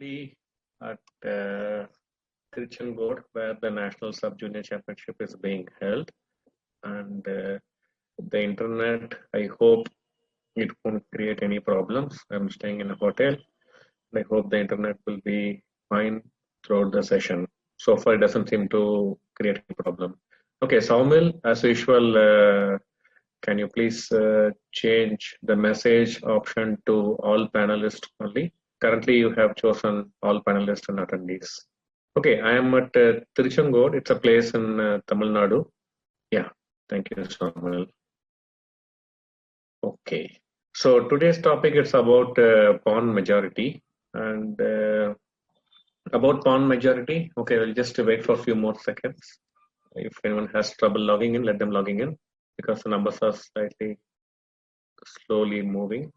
currently at Tiruchendur, where the National Sub Junior Championship is being held, and the internet, I hope it won't create any problems. I'm staying in a hotel. I hope the internet will be fine throughout the session. So far, it doesn't seem to create any problem. Okay, Saumil, as usual, can you please change the message option to all panelists only? Currently, you have chosen all panelists and attendees. Okay, I am at Tiruchendur. It's a place in Tamil Nadu. Yeah, thank you, Samuel. Okay, so today's topic is about pawn majority and about pawn majority. Okay, I'll just wait for a few more seconds. If anyone has trouble logging in, let them logging in because the numbers are slightly slowly moving.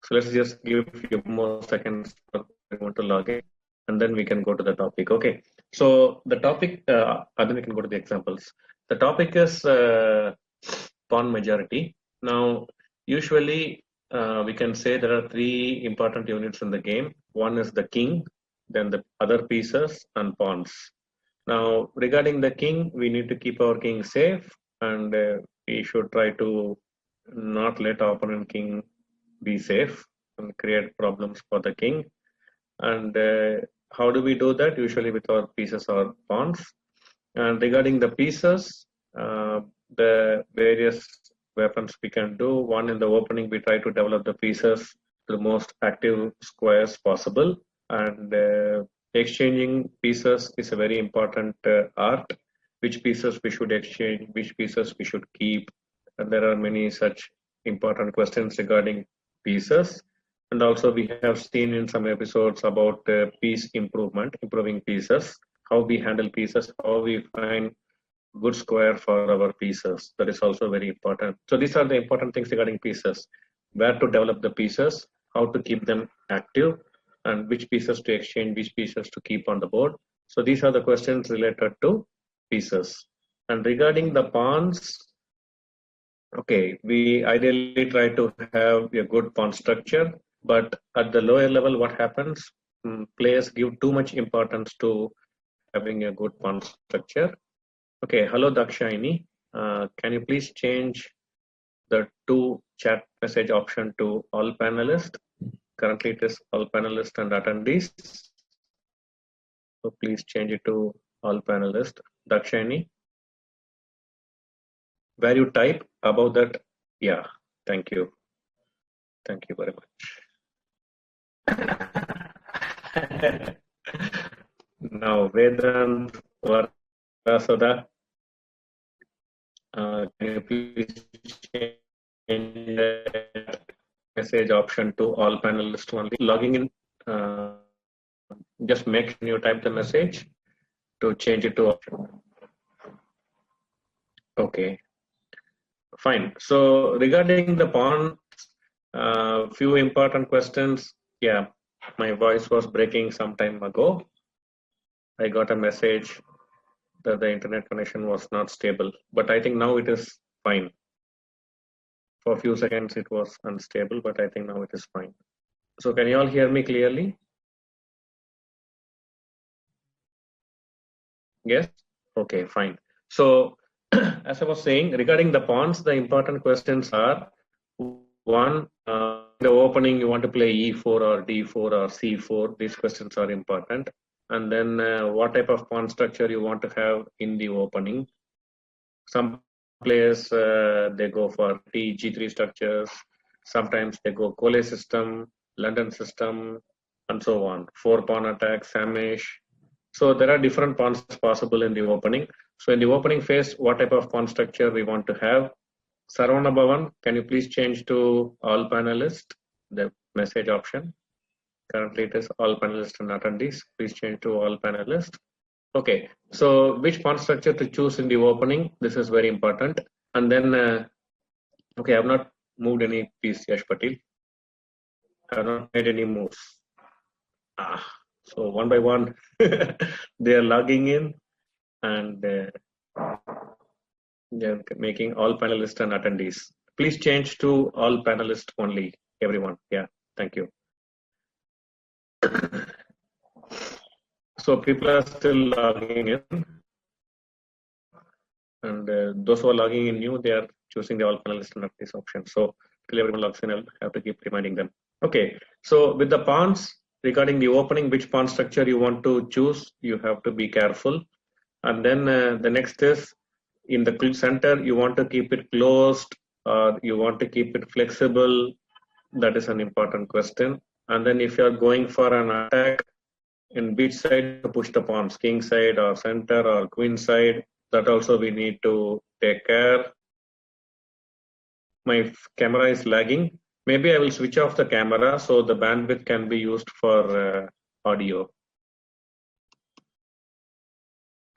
So let's just give a few more seconds for everyone to log in, and then we can go to the topic. Okay. So the topic, then we can go to the examples. The topic is pawn majority. Now, usually we can say there are three important units in the game. One is the king, then the other pieces and pawns. Now, regarding the king, we need to keep our king safe, and we should try to not let our opponent king be safe and create problems for the king. And how do we do that? Usually with our pieces or pawns. And regarding the pieces, the various weapons we can do. One, in the opening, we try to develop the pieces to the most active squares possible. And exchanging pieces is a very important art. Which pieces we should exchange, which pieces we should keep. And there are many such important questions regarding pieces. And also we have seen in some episodes about piece improvement, improving pieces, how we handle pieces, how we find good square for our pieces. That is also very important. So these are the important things regarding pieces: where to develop the pieces, how to keep them active, and which pieces to exchange, which pieces to keep on the board. So these are the questions related to pieces. And regarding the pawns, okay, we ideally try to have a good pawn structure, but at the lower level, what happens? Players give too much importance to having a good pawn structure. Okay, hello Dakshayani. Can you please change the to chat message option to all panelists? Currently it is all panelists and attendees. So please change it to all panelists. Dakshayani, where you type above that, yeah, thank you. Thank you very much. Now, Vedant Varasoda, can you please change the message option to all panelists only? Logging in, just make sure you type the message to change it to option. Okay, fine. So regarding the pawn, few important questions. Yeah, my voice was breaking some time ago. I got a message that the internet connection was not stable, but I think now it is fine. For a few seconds it was unstable, but I think now it is fine. So can you all hear me clearly? Yes? Okay, fine. So as I was saying, regarding the pawns, the important questions are, one, the opening, you want to play E4 or D4 or C4. These questions are important. And then what type of pawn structure you want to have in the opening. Some players, they go for G3 structures. Sometimes they go Cole system, London system, and so on. 4-pawn attack, Samish. So there are different pawns possible in the opening. So in the opening phase, what type of pawn structure we want to have? Saravana Bhavan, can you please change to all panelists, the message option? Currently it is all panelists and attendees. Please change to all panelists. Okay, so which pawn structure to choose in the opening? This is very important. And then, okay, I have not moved any piece, Yash Patil. I have not made any moves. So one by one, they are logging in and they're making all panelists and attendees. Please change to all panelists only, everyone. Yeah, thank you. So people are still logging in, and those who are logging in new, they are choosing the all panelists and this option. So till everyone logs in, I'll have to keep reminding them. Okay, so with the pawns, regarding the opening, which pawn structure you want to choose, you have to be careful. And then the next is in the center, you want to keep it closed or you want to keep it flexible. That is an important question. And then if you are going for an attack, in which side to push the pawns, king side or center or queen side, that also we need to take care. My camera is lagging. Maybe I will switch off the camera so the bandwidth can be used for audio.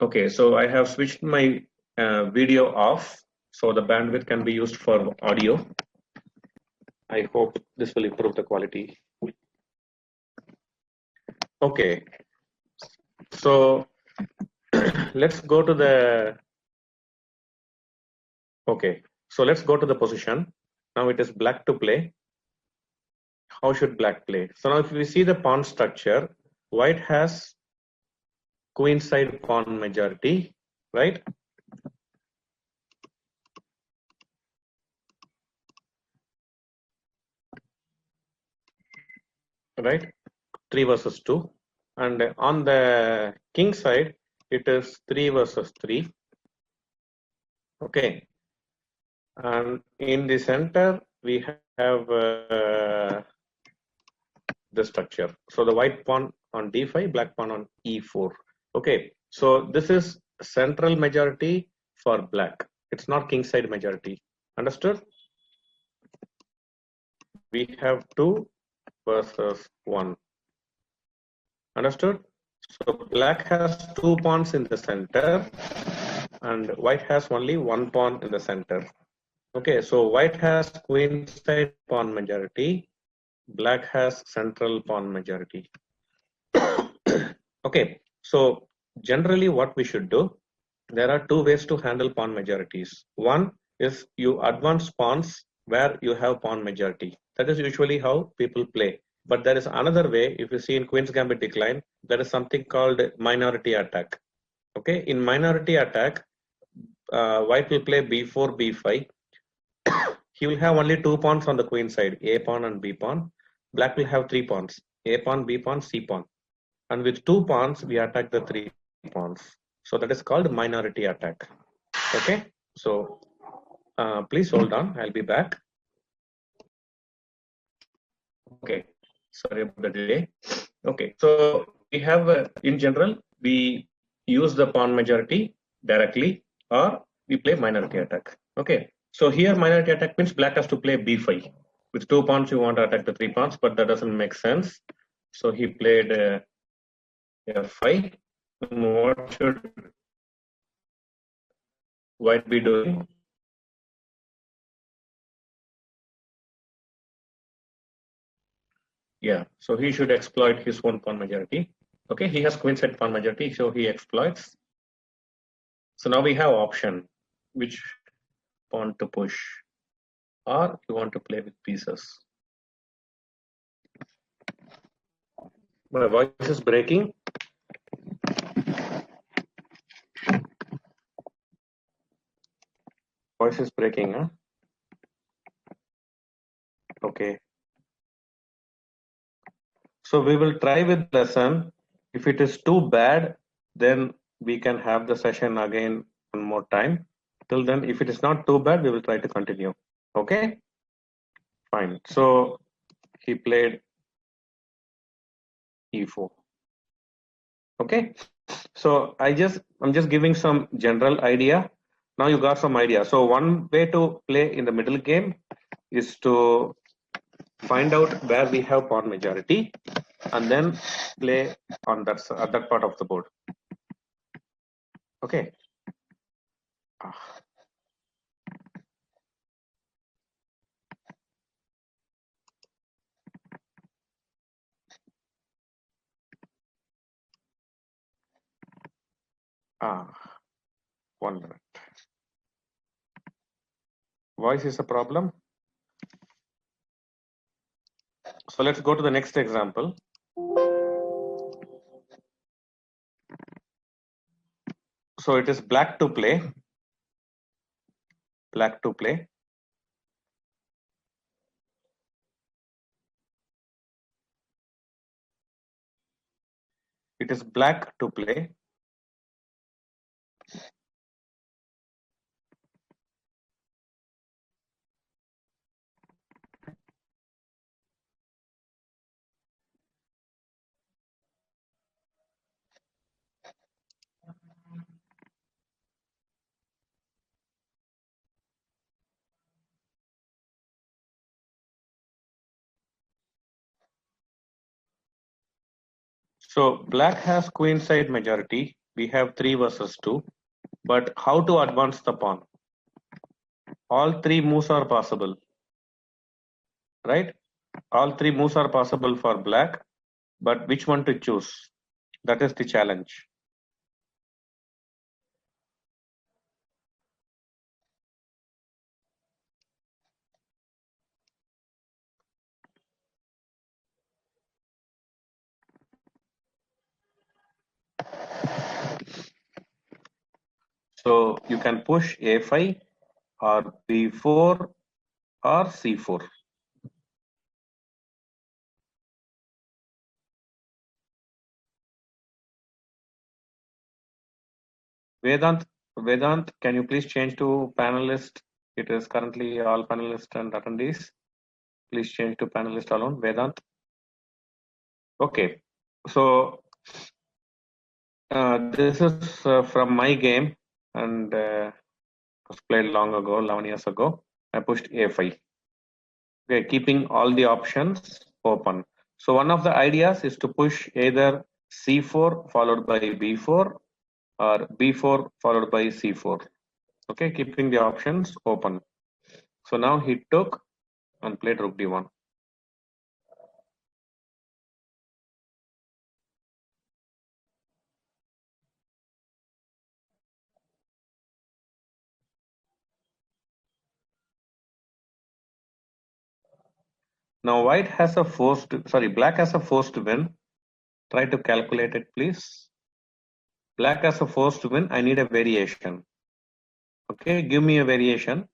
Okay, so I have switched my video off so the bandwidth can be used for audio. I hope this will improve the quality. Okay, so let's go to the, okay, so let's go to the position. Now it is black to play. How should black play? So now if we see the pawn structure, white has queen side pawn majority, right? Right, 3 versus 2. And on the king side, it is 3 versus 3. Okay. And in the center, we have the structure. So the white pawn on d5, black pawn on e4. Okay. So this is central majority for black. It's not king side majority. Understood? We have 2 versus 1. Understood? So black has 2 pawns in the center and white has only 1 pawn in the center. Okay, so white has queen side pawn majority, black has central pawn majority. Okay, so generally what we should do, there are 2 ways to handle pawn majorities. One is you advance pawns where you have pawn majority. That is usually how people play. But there is another way. If you see in Queen's Gambit Decline, there is something called minority attack. Okay, in minority attack, white will play b4, b5. He will have only 2 pawns on the queen side, a pawn and b pawn. Black will have 3 pawns, a pawn, b pawn, c pawn. And with 2 pawns, we attack the 3 pawns. So that is called minority attack. Okay, so please hold on, I'll be back. Okay, sorry about the delay. Okay, so we have in general, we use the pawn majority directly or we play minority attack. Okay, so here minority attack means black has to play b5. With 2 pawns, you want to attack the 3 pawns, but that doesn't make sense. So he played f5. What should white be doing? Yeah, so he should exploit his own pawn majority. Okay, he has queen side pawn majority, so he exploits. So now we have option, which pawn to push, or you want to play with pieces. My voice is breaking. Voice is breaking, huh? Okay. So we will try with lesson. If it is too bad, then we can have the session again one more time. Till then, if it is not too bad, we will try to continue. Okay? Fine. So he played e4. Okay? So I'm just giving some general idea. Now you got some idea. So one way to play in the middle game is to find out where we have pawn majority and then play on that part of the board. Okay. One minute. Voice is a problem. So let's go to the next example. So it is black to play. Black to play. It is black to play. So black has queen side majority. We have 3 versus 2. But how to advance the pawn? All 3 moves are possible, right? All 3 moves are possible for black, but which one to choose? That is the challenge. So you can push a5 or b4 or c4. Vedant, can you please change to panelist? It is currently all panelists and attendees. Please change to panelist alone. Vedant. Okay. So this is from my game, and was played long ago, 11 years ago. I pushed a5. Okay, keeping all the options open. So one of the ideas is to push either c4 followed by b4 or b4 followed by c4. Okay, keeping the options open. So now he took and played rook d1. Now white has a forced, sorry, black has a forced win. Try to calculate it, please. Black has a forced win. I need a variation. Okay, give me a variation.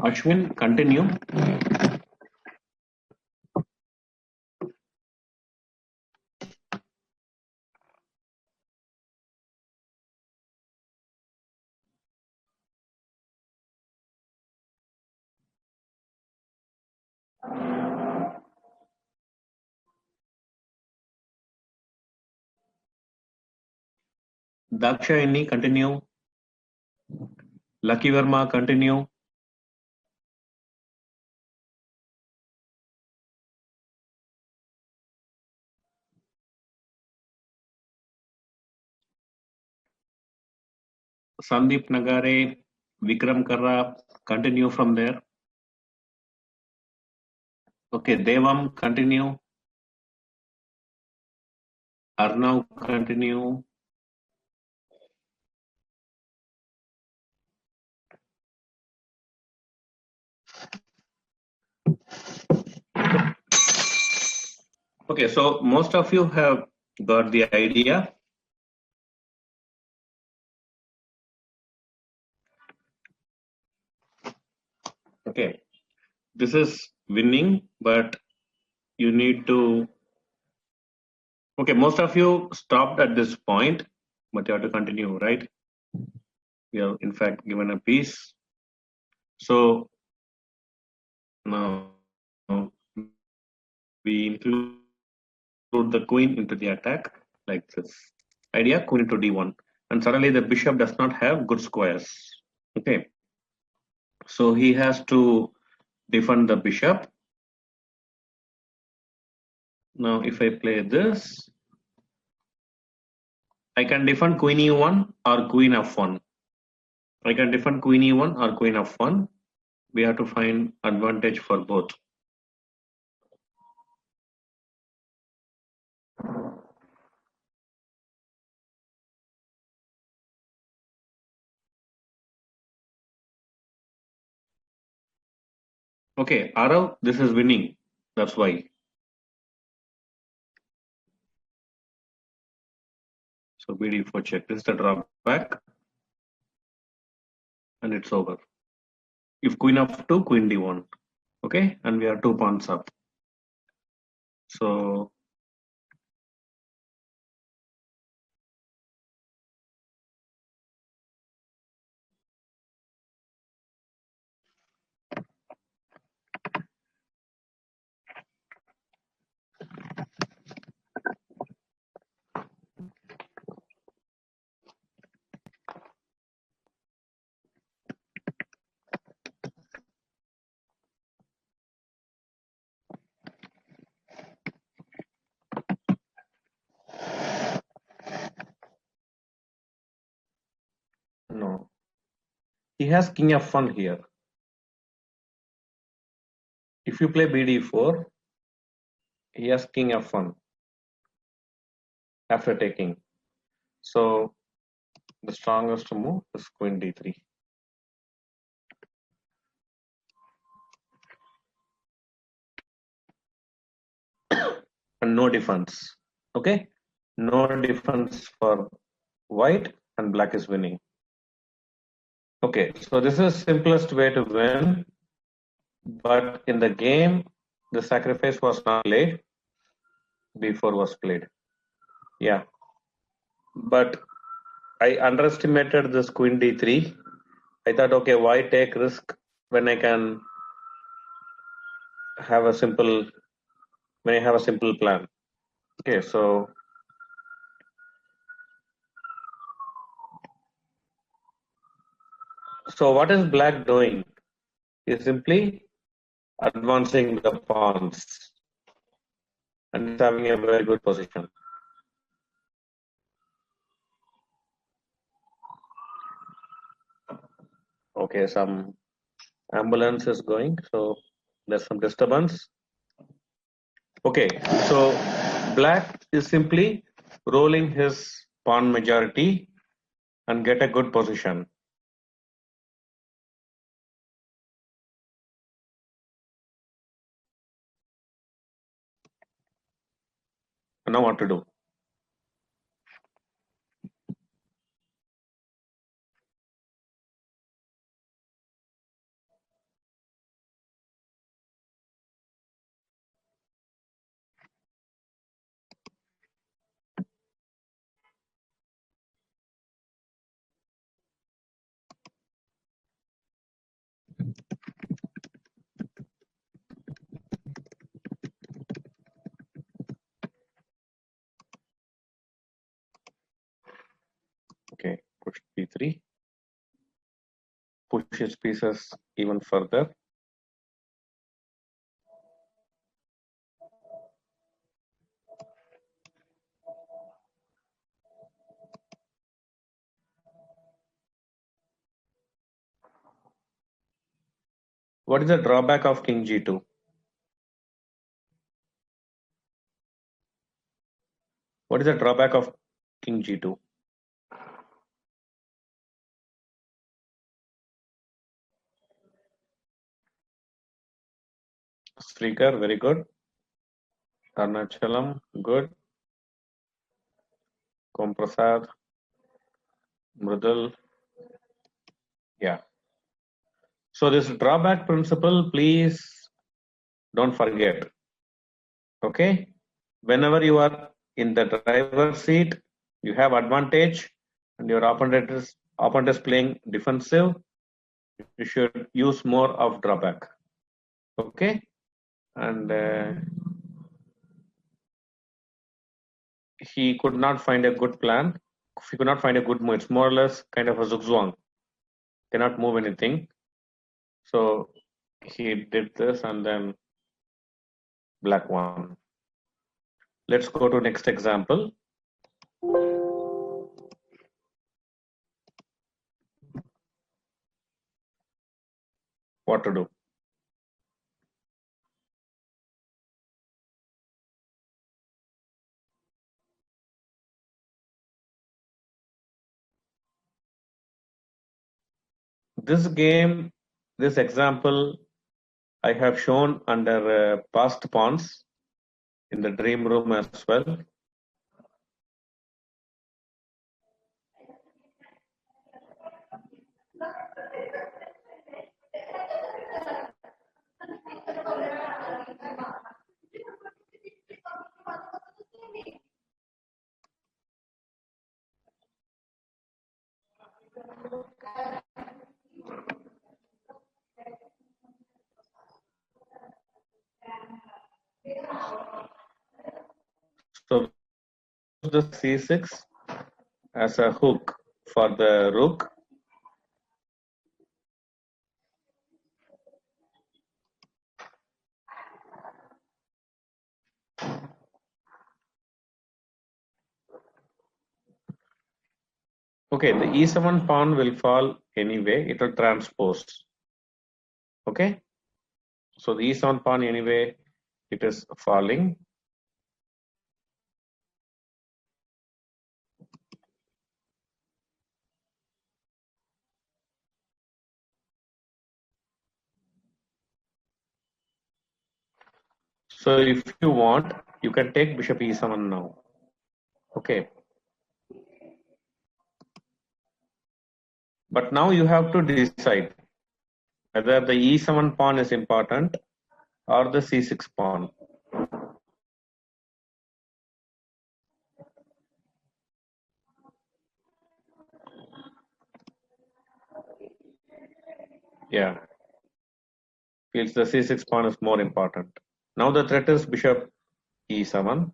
Ashwin, continue. Dakshayani, continue. Lucky Verma, continue. Sandeep Nagare, Vikram Karra, continue from there. Okay, Devam, continue. Arnav, continue. Okay, so most of you have got the idea. Okay, this is winning, but you need to. Okay, most of you stopped at this point, but you have to continue, right? We have, in fact, given a piece. So now we include the queen into the attack, like this idea, queen into d1. And suddenly the bishop does not have good squares. Okay, so he has to defend the bishop. Now if I play this, I can defend queen e1 or queen f1. I can defend queen e1 or queen f1. We have to find advantage for both. Okay, Arav, this is winning. That's why. So BD4 check. This is the drawback, and it's over. If queen f2, queen d1. Okay, and we are 2 pawns up. So no, he has king f1 here. If you play bd4, he has king f1 after taking. So the strongest move is queen d3. And no defense. Okay, no defense for white, and black is winning. Okay, so this is simplest way to win, but in the game, the sacrifice was not played. B4 was played. Yeah, but I underestimated this queen d3. I thought, okay, why take risk when I can have a simple plan. Okay, so what is black doing? Is simply advancing the pawns and it's having a very good position. Okay, some ambulance is going, so there's some disturbance. Okay, so black is simply rolling his pawn majority and get a good position. Now what to do? Okay, push b3, push his pieces even further. What is the drawback of king g2? What is the drawback of king g2? Srikar, very good. Arnachalam, good. Komprasad, Mrudal, yeah. So this drawback principle, please don't forget. Okay, whenever you are in the driver's seat, you have advantage, and your opponent is playing defensive. You should use more of drawback. Okay, and he could not find a good plan. He could not find a good move. It's more or less kind of a zugzwang. Cannot move anything. So he did this, and then black won. Let's go to next example. What to do? This game, this example I have shown under past pawns in the dream room as well. So the C6 as a hook for the rook. Okay, the E7 pawn will fall anyway, it will transpose. Okay, so the E7 pawn anyway, it is falling. So if you want, you can take bishop E7 now. Okay. But now you have to decide whether the E7 pawn is important or the C6 pawn. Yeah, feels the C6 pawn is more important. Now the threat is bishop E7.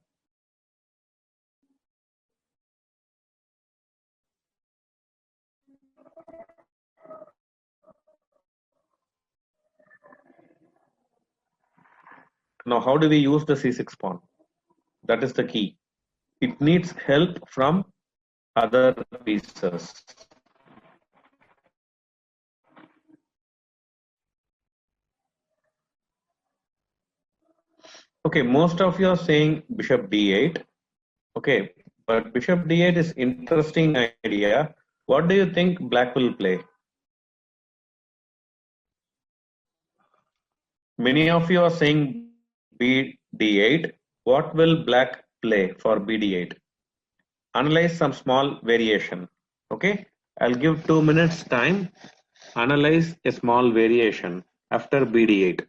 Now how do we use the C6 pawn? That is the key. It needs help from other pieces. Okay, most of you are saying bishop d8. Okay, but bishop d8 is interesting idea. What do you think black will play? Many of you are saying bd8. What will black play for bd8? Analyze some small variation. Okay, I'll give 2 minutes time. Analyze a small variation after bd8.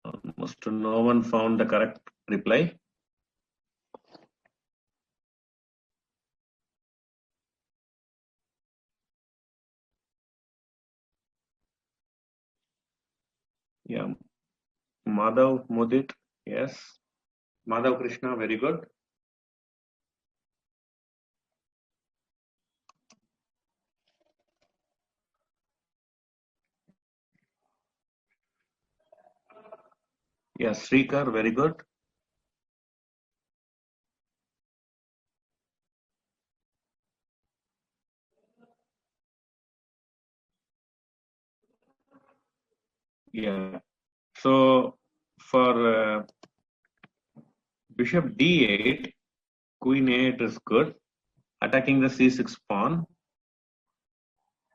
Almost no one found the correct reply. Yeah, Madhav Mudit, yes. Madhav Krishna, very good. Yes, Srikar, very good. Yeah. So for bishop d8, queen a8 is good, attacking the c6 pawn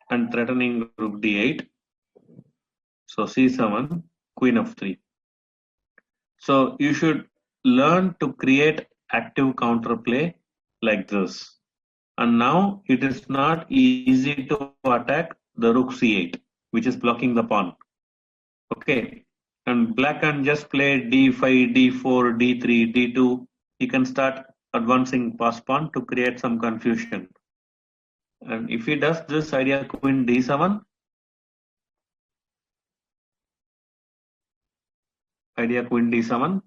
and threatening rook d8. So c7, queen f3. So you should learn to create active counterplay like this. And now it is not easy to attack the rook c8, which is blocking the pawn. Okay. and black can just play d5, d4, d3, d2. He can start advancing past pawn to create some confusion. And if he does this idea queen d7, idea queen d7,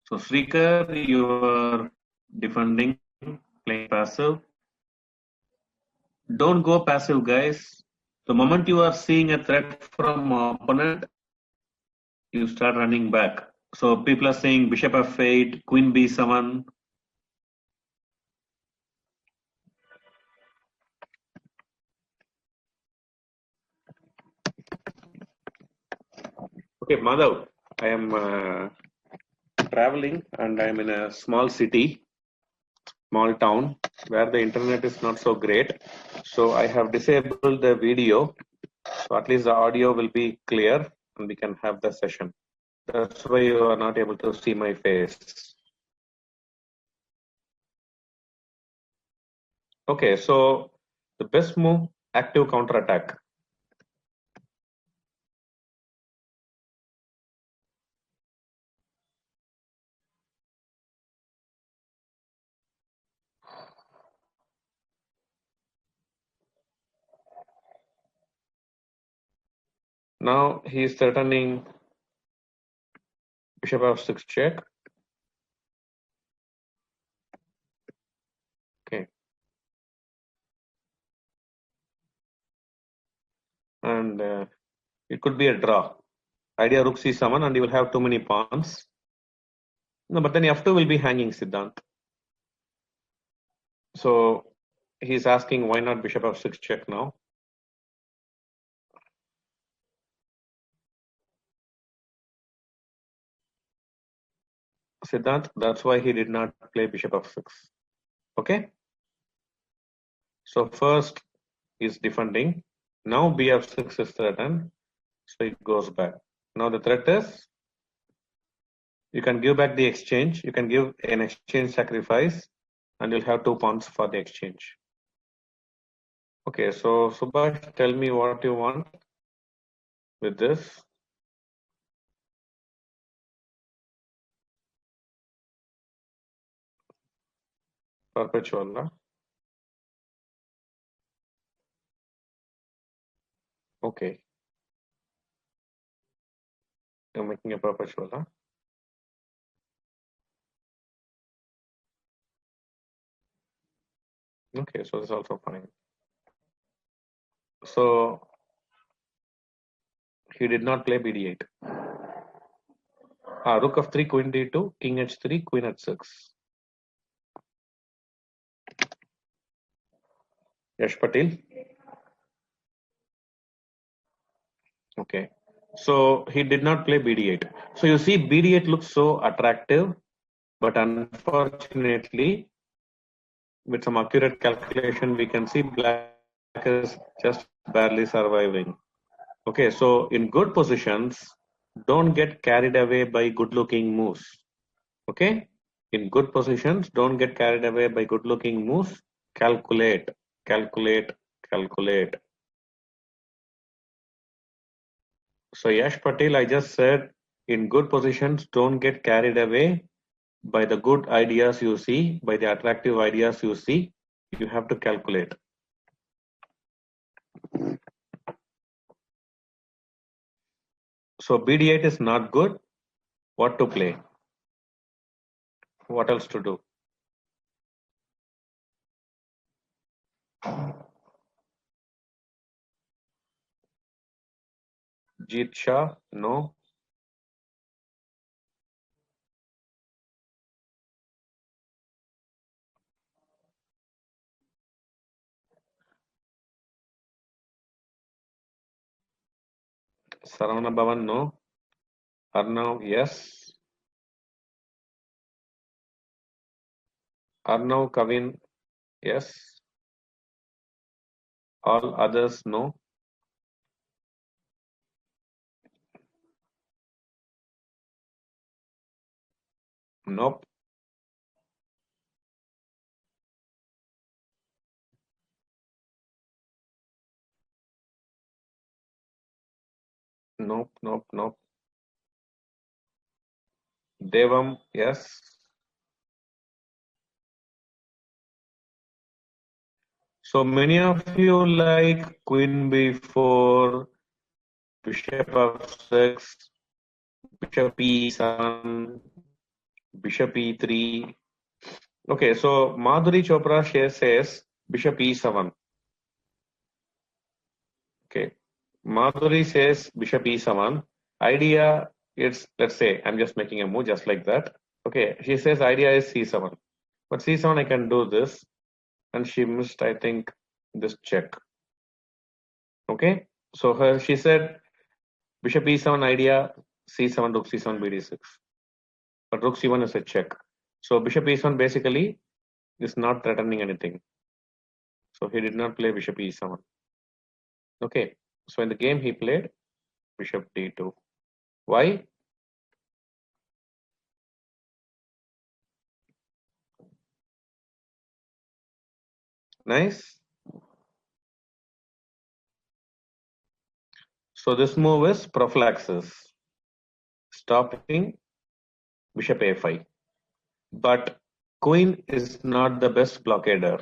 so Srikar, you are defending, playing passive. Don't go passive, guys. The moment you are seeing a threat from opponent, you start running back. So people are saying bishop f8, queen b7. Okay, Madhav, I am traveling and I am in a small city, small town where the internet is not so great. So I have disabled the video. So at least the audio will be clear and we can have the session. That's why you are not able to see my face. Okay, so the best move, active counter attack. Now he is threatening bishop f6 check. Okay. And it could be a draw. Idea rook c7 and you will have too many pawns. No, but then f2 will be hanging, Siddhant. So he's asking why not bishop f6 check now. Siddhant, that's why he did not play bishop f6. Okay. So first is defending. Now bf6 is threatened. So it goes back. Now the threat is you can give back the exchange. You can give an exchange sacrifice and you'll have 2 pawns for the exchange. Okay, so Subhash, tell me what you want with this. Perpetual. Okay. You're making a perpetual. Okay, so this is also fine. So he did not play bd8. Rook f3, queen d2, king h3, queen h6. Yash Patel. Okay. So he did not play bd8. So you see bd8 looks so attractive, but unfortunately, with some accurate calculation, we can see black is just barely surviving. Okay, so in good positions, don't get carried away by good looking moves. Okay, in good positions, don't get carried away by good looking moves. Calculate, calculate, calculate. So Yash Patel, I just said in good positions, don't get carried away by the good ideas you see, by the attractive ideas you see. You have to calculate. So BD8 is not good. What to play? What else to do? Jeet Shah? No. Saravana Bhavan? No. Arnav? Yes. Arnav Kavin? Yes. All others? No. Nope. Nope, nope, nope. Devam, yes. So many of you like Queen B4, Bishop of 6, Bishop E7, Bishop E3. Okay, so Madhuri Chopra says Bishop E7. Okay, Madhuri says Bishop E7. Idea, it's, let's say, I'm just making a move just like that. Okay, she says idea is C7. But C7, I can do this. And she missed, I think, this check. Okay, so she said Bishop E7 idea, C7, Rook C7, BD6. But Rook C1 is a check. So Bishop E7 basically is not threatening anything. So he did not play Bishop E7. Okay, so in the game he played Bishop D2. Why? Nice. So this move is prophylaxis, stopping Bishop A5. But Queen is not the best blockader.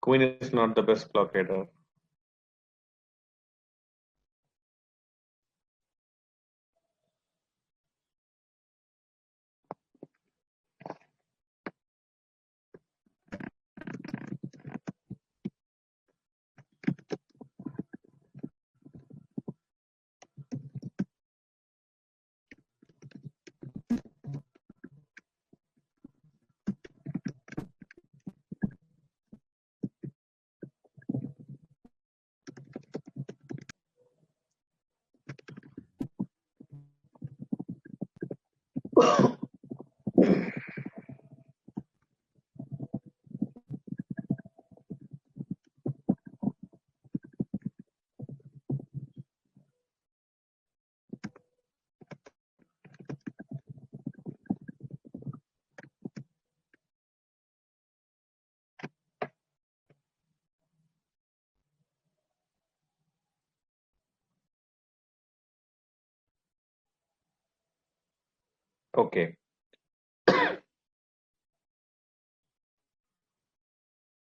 Queen is not the best blockader. Okay.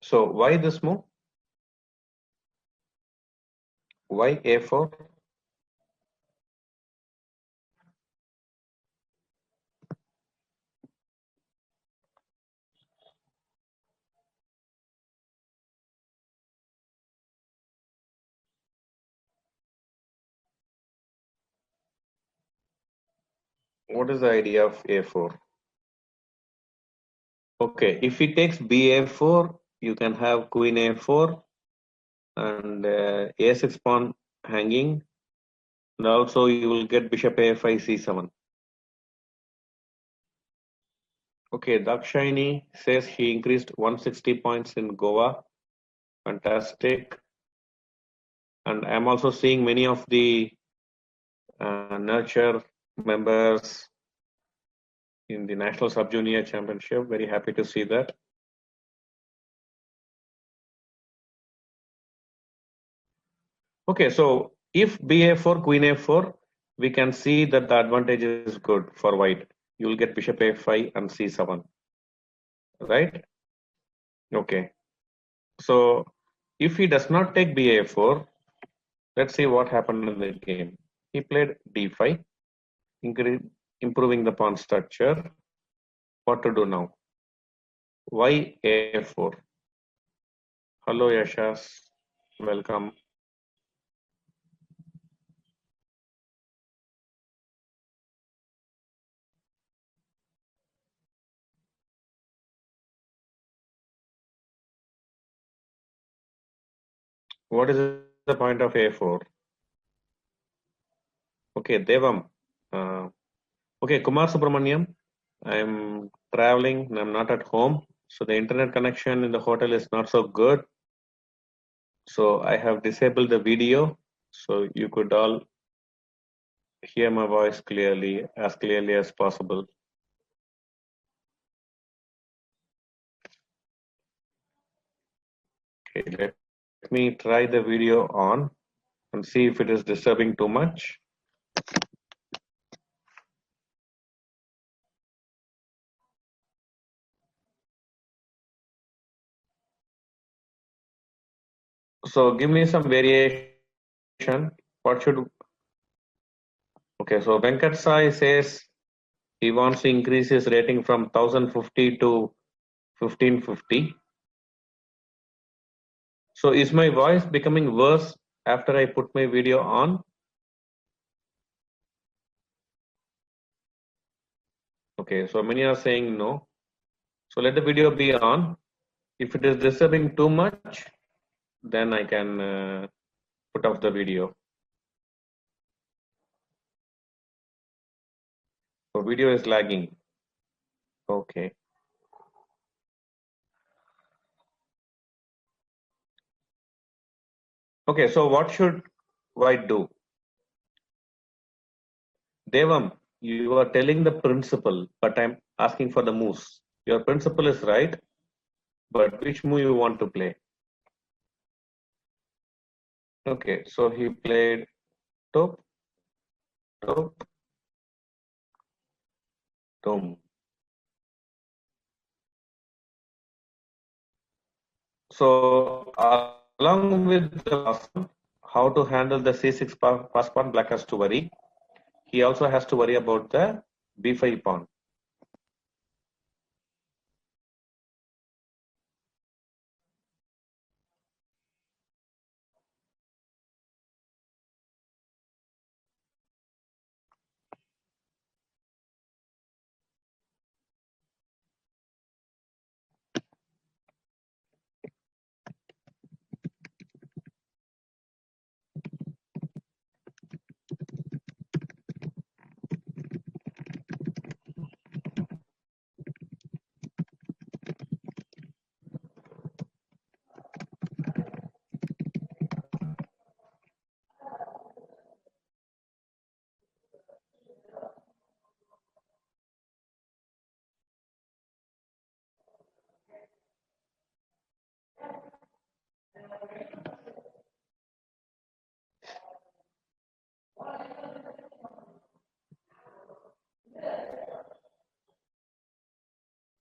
So why this move? Why A4? What is the idea of A4? Okay, if he takes BA4, you can have Queen A4 and A6 pawn hanging, and also you will get Bishop A5 C7. Okay, Dakshayani says he increased 160 points in Goa. Fantastic. And I'm also seeing many of the nurture members in the National Sub Junior Championship. Very happy to see that. Okay, so if BA4, Queen A4, we can see that the advantage is good for white. You will get Bishop A5 and C7, right? Okay. So if he does not take BA4, let's see what happened in the game. He played D5, improving the pawn structure. What to do now? Why A4? Hello, Yashas. Welcome. What is the point of A4? Okay, Devam. Okay, Kumar Subramaniam. I'm traveling and I'm not at home. So the internet connection in the hotel is not so good. So I have disabled the video so you could all hear my voice clearly as possible. Okay, let me try the video on. and see if it is disturbing too much. So give me some variation. What should, okay, so Venkat Sai says he wants to increase his rating from 1050 to 1550. So is my voice becoming worse after I put my video on? Okay, so many are saying no. So let the video be on. If it is disturbing too much, then I can put off the video. So video is lagging. Okay. Okay, so what should I do? Devam, you are telling the principle, but I'm asking for the moves. Your principle is right, but which move you want to play? Okay, so he played top, top, tom. So along with the last one, how to handle the C6 pass pawn, black has to worry. He also has to worry about the B5 pawn.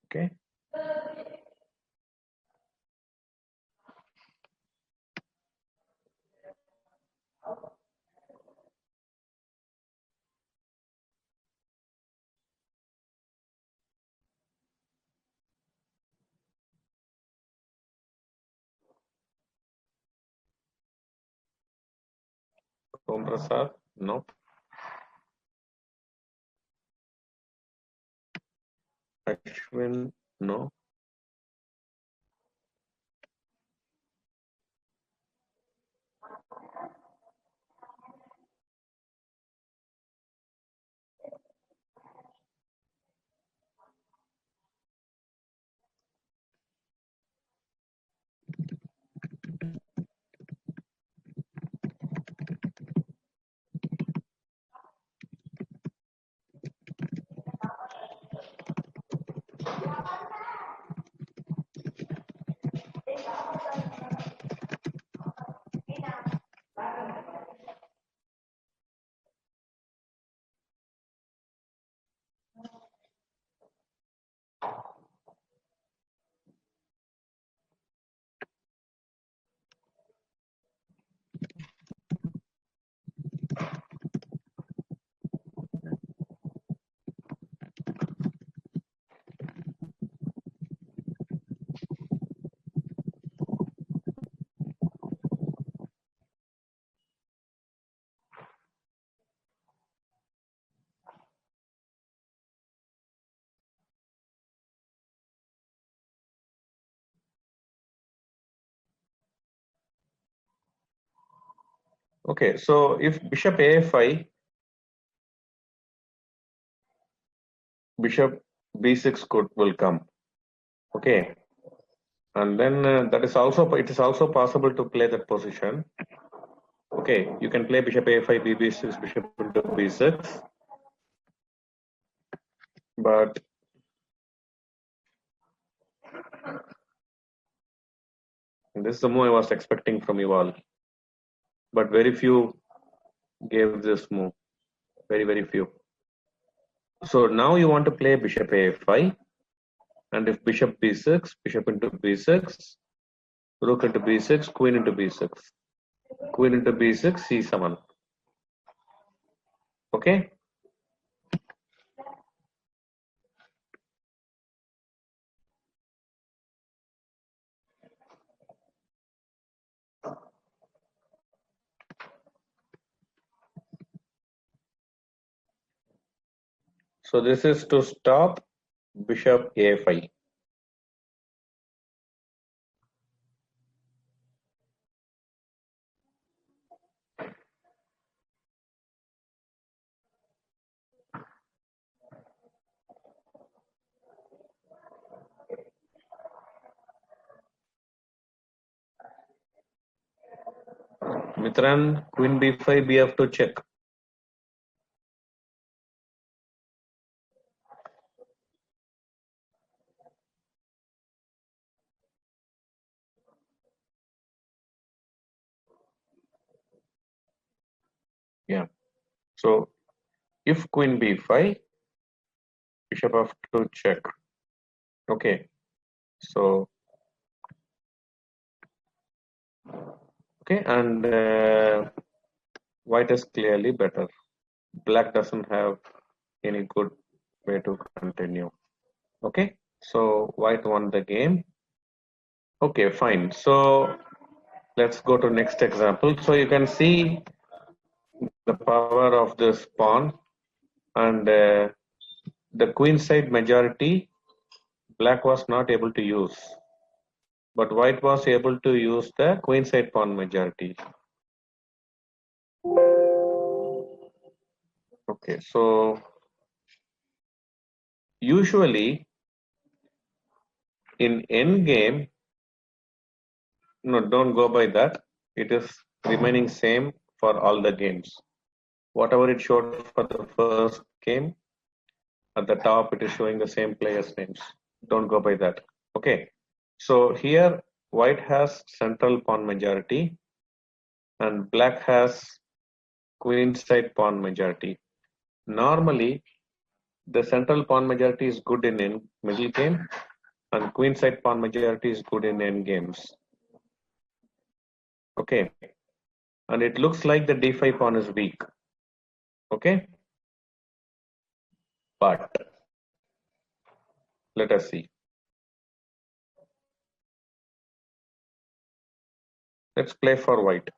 Okay. Om Prasad, no. Ashwin, no. Okay, so if bishop a5, bishop b6 will come. Okay, and then that is also, it is also possible to play that position. Okay, you can play bishop a5, b6, bishop into b6, but this is the move I was expecting from you all. but very few gave this move. Very few. So now you want to play bishop a5, and if bishop b6, bishop into b6, rook into b6, queen into b6, queen into b6, c7. Okay. So this is to stop bishop a5. Mitran, queen b5, bf to check. Yeah. So if queen b5, bishop f2 check. Okay. So okay, and white is clearly better. Black doesn't have any good way to continue. Okay, so white won the game. Okay, fine. So let's go to next example. So you can see the power of this pawn, and the queen side majority black was not able to use, but white was able to use the queen side pawn majority. Okay, so usually in endgame, no, don't go by that. It is remaining same for all the games. Whatever it showed for the first game, at the top it is showing the same players' names. Don't go by that. Okay. So here white has central pawn majority and black has queen side pawn majority. Normally, the central pawn majority is good in middle game and queen side pawn majority is good in end games. Okay. And it looks like the d5 pawn is weak. Okay. But let us see. Let's play for white.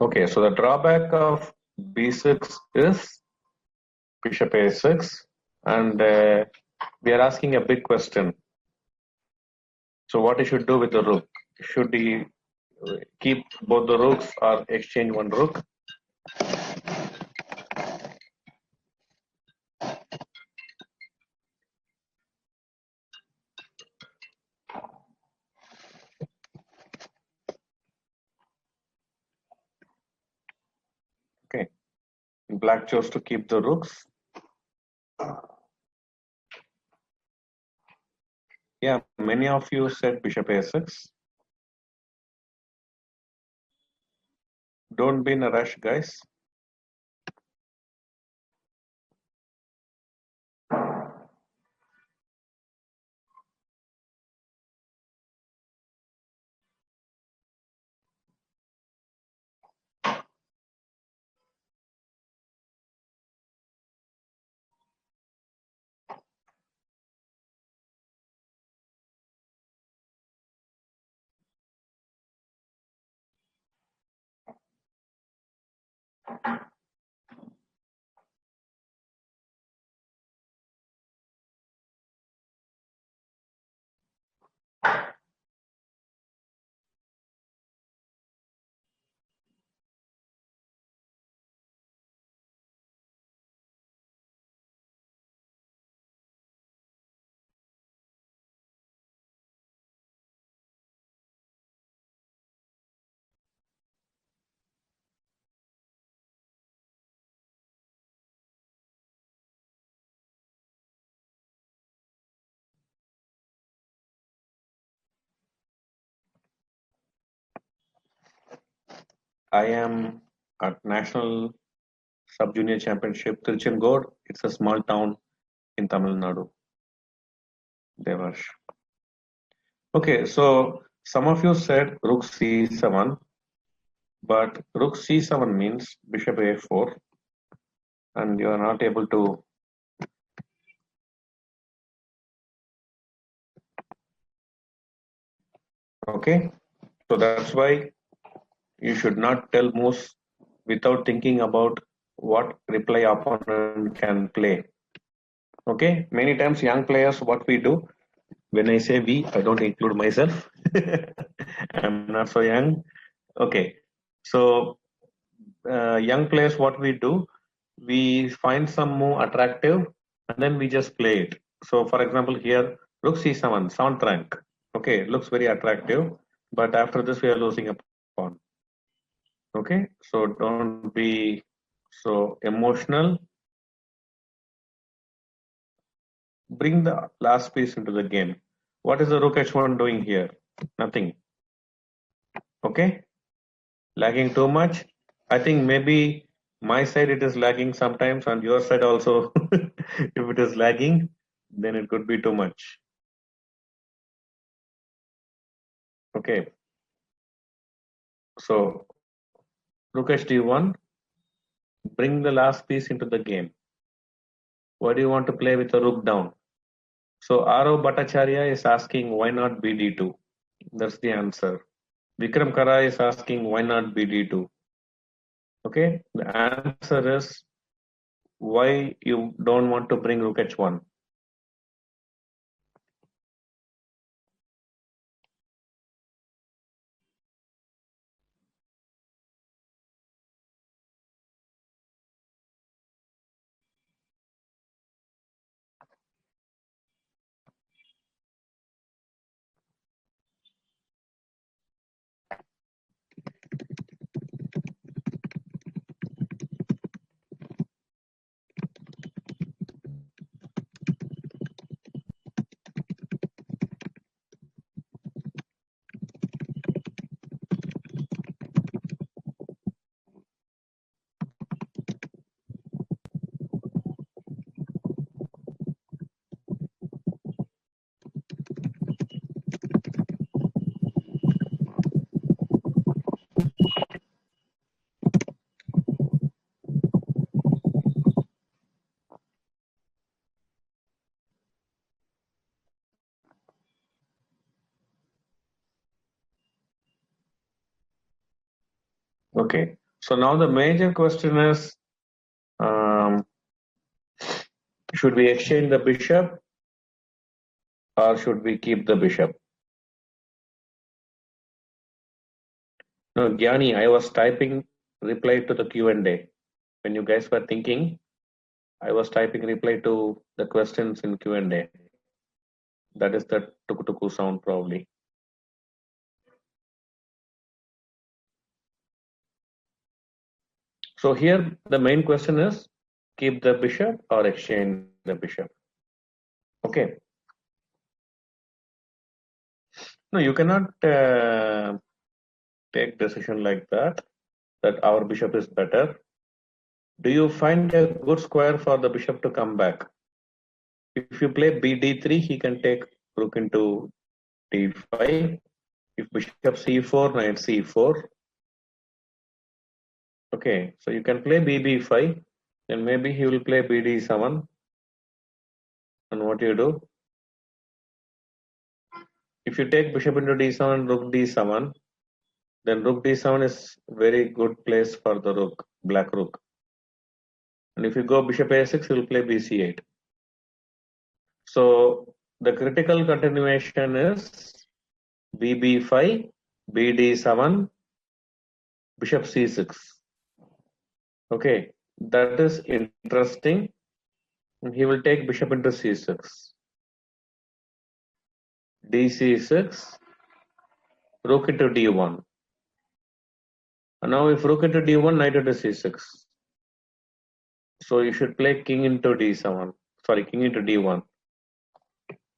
Okay, so the drawback of b6 is bishop a6, and we are asking a big question. So what he should do with the rook? Should he keep both the rooks or exchange one rook. Okay, black chose to keep the rooks. Yeah, many of you said bishop a6. Don't be in a rush, guys. I am at National Sub-Junior Championship, Tiruchengood. It's a small town in Tamil Nadu. Devarsh. Okay, so some of you said rook c7, but rook c7 means bishop a4, and you are not able to. Okay, so that's why you should not tell moves without thinking about what reply opponent can play. Okay, many times young players, what we do, when I say we, I don't include myself. I'm not so young. Okay, so young players, what we do, we find some move attractive and then we just play it. So, for example, here rook c7, 7th rank. Okay, looks very attractive, but after this we are losing a pawn. Okay, so don't be so emotional. Bring the last piece into the game. What is the rook h1 doing here? Nothing. Okay, lagging too much. I think maybe my side it is lagging sometimes, and your side also. If it is lagging, then it could be too much. Okay, so rook h1, bring the last piece into the game. Why do you want to play with a rook down? So Aro Bhattacharya is asking why not bd2? That's the answer. Vikram Kara is asking why not bd2? Okay, the answer is why you don't want to bring rook h1. Okay, so now the major question is, um, should we exchange the bishop or should we keep the bishop? No, Gyani, I was typing reply to the Q&A. When you guys were thinking, I was typing reply to the questions in Q&A. That is the tuk tuku sound probably. So here the main question is keep the bishop or exchange the bishop. Okay. No, you cannot take decision like that our bishop is better. Do you find a good square for the bishop to come back? If you play bd3, he can take rook into d5. If bishop c4, knight c4. Okay, so you can play bb5, then maybe he will play bd7. And what you do? If you take bishop into d7, rook d7, then rook d7 is very good place for the rook, black rook. And if you go bishop a6, he will play bc8. So the critical continuation is bb5, bd7, bishop c6. Okay, that is interesting. He will take bishop into c6, dc6, rook into d1. And now if rook into d1, knight into c6. So you should play king into d7. Sorry, king into d1.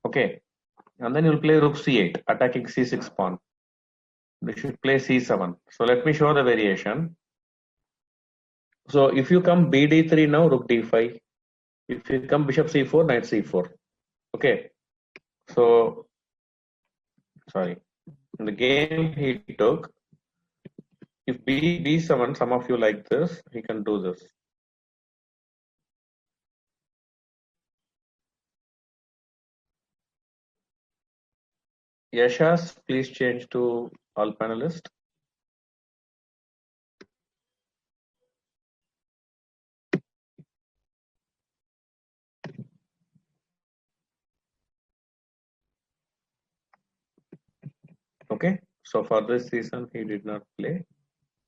Okay, and then you'll play rook c8, attacking c6 pawn. You should play c7. So let me show the variation. So if you come bd3 now, rook d5. If you come bishop c4, knight c4. Okay, so sorry, in the game he took, if b7, some of you like this, he can do this. Yashas, please change to all panelists. Okay, so for this season he did not play,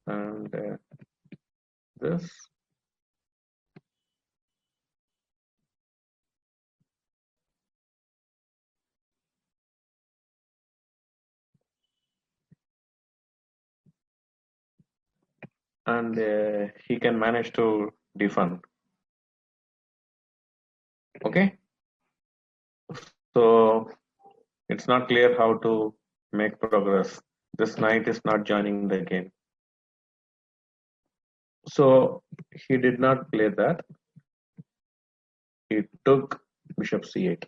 and this. And he can manage to defend. Okay, so it's not clear how to make progress. This knight is not joining the game. So he did not play that. He took bishop c8.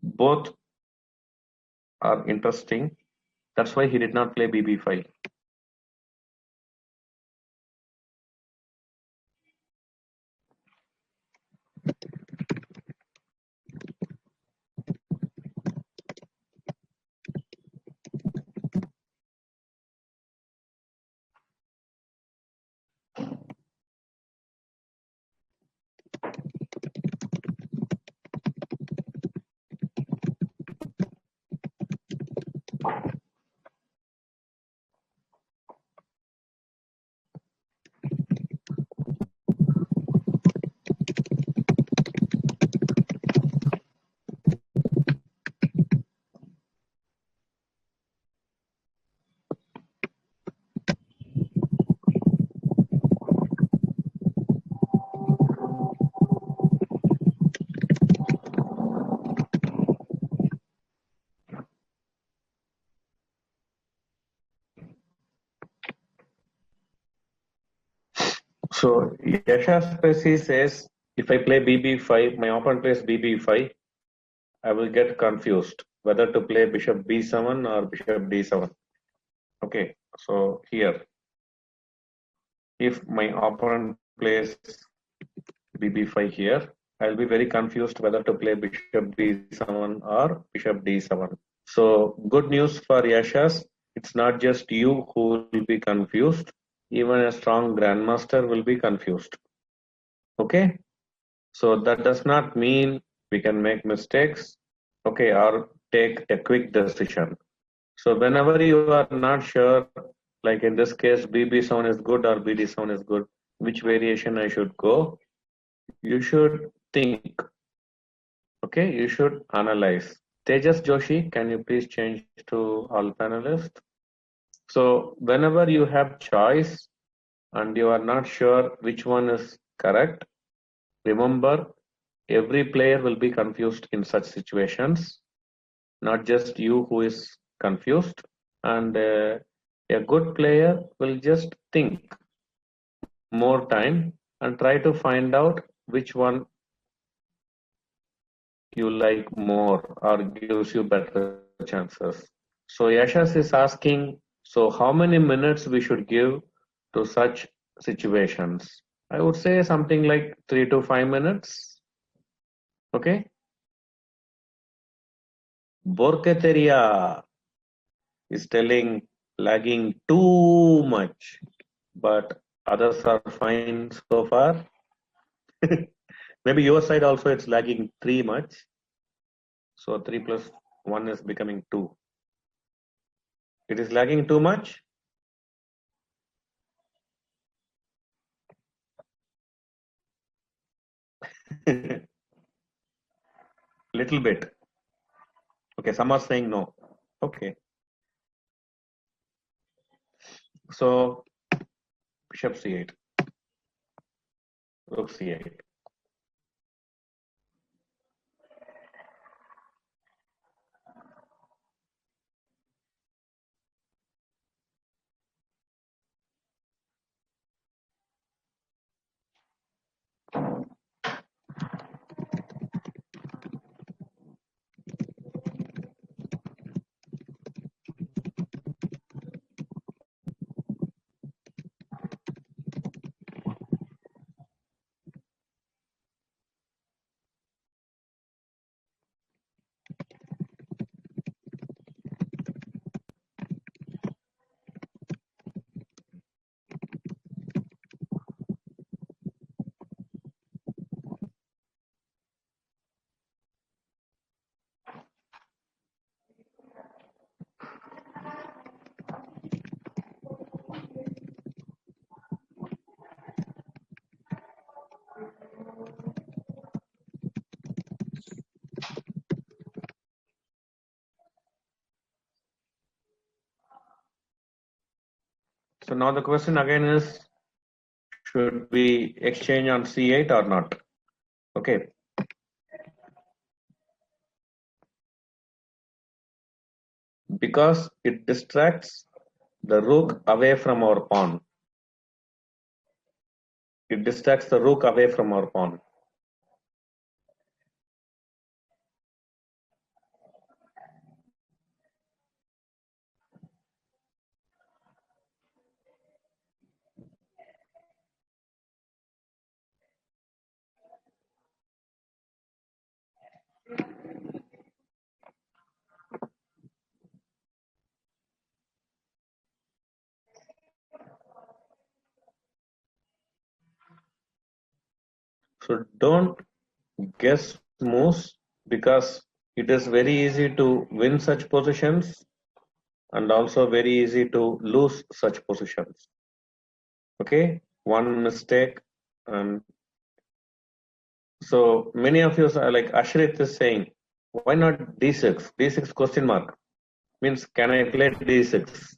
Both are interesting. That's why he did not play bb5. So Yasha Spacey says, if I play bb5, my opponent plays bb5, I will get confused whether to play bishop b7 or bishop d7. Okay, so here, if my opponent plays bb5 here, I'll be very confused whether to play bishop b7 or bishop d7. So good news for Yashas, it's not just you who will be confused, even a strong grandmaster will be confused. Okay, So that does not mean we can make mistakes, okay, or take a quick decision. So whenever you are not sure, like in this case, BB7 is good or BD7 is good, which variation I should go, you should think, okay, you should analyze. Tejas Joshi, can you please change to all panelists? So whenever you have choice and you are not sure which one is correct, remember every player will be confused in such situations, not just you who is confused. And a good player will just think more time and try to find out which one you like more or gives you better chances. So Yashas is asking, so how many minutes we should give to such situations? I would say something like 3 to 5 minutes. Okay. Borketeria is telling lagging too much, but others are fine so far. Maybe your side also it's lagging 3 much. So 3 plus 1 is becoming 2. It is lagging too much. Little bit. Okay, some are saying no. Okay. So bishop c8, rook c8. So now the question again is, should we exchange on c8 or not? Okay. Because it distracts the rook away from our pawn. It distracts the rook away from our pawn. So don't guess moves, because it is very easy to win such positions and also very easy to lose such positions. Okay, one mistake. And so many of you are like Ashrit is saying, why not d6? D6 question mark means, can I play d6?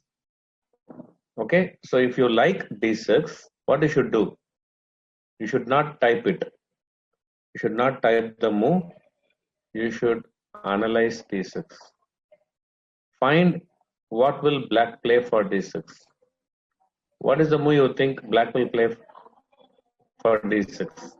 Okay, so if you like d6, what you should do? You should not type it. You should not type the move. You should analyze d6. Find what will black play for d6. What is the move you think black will play for d6?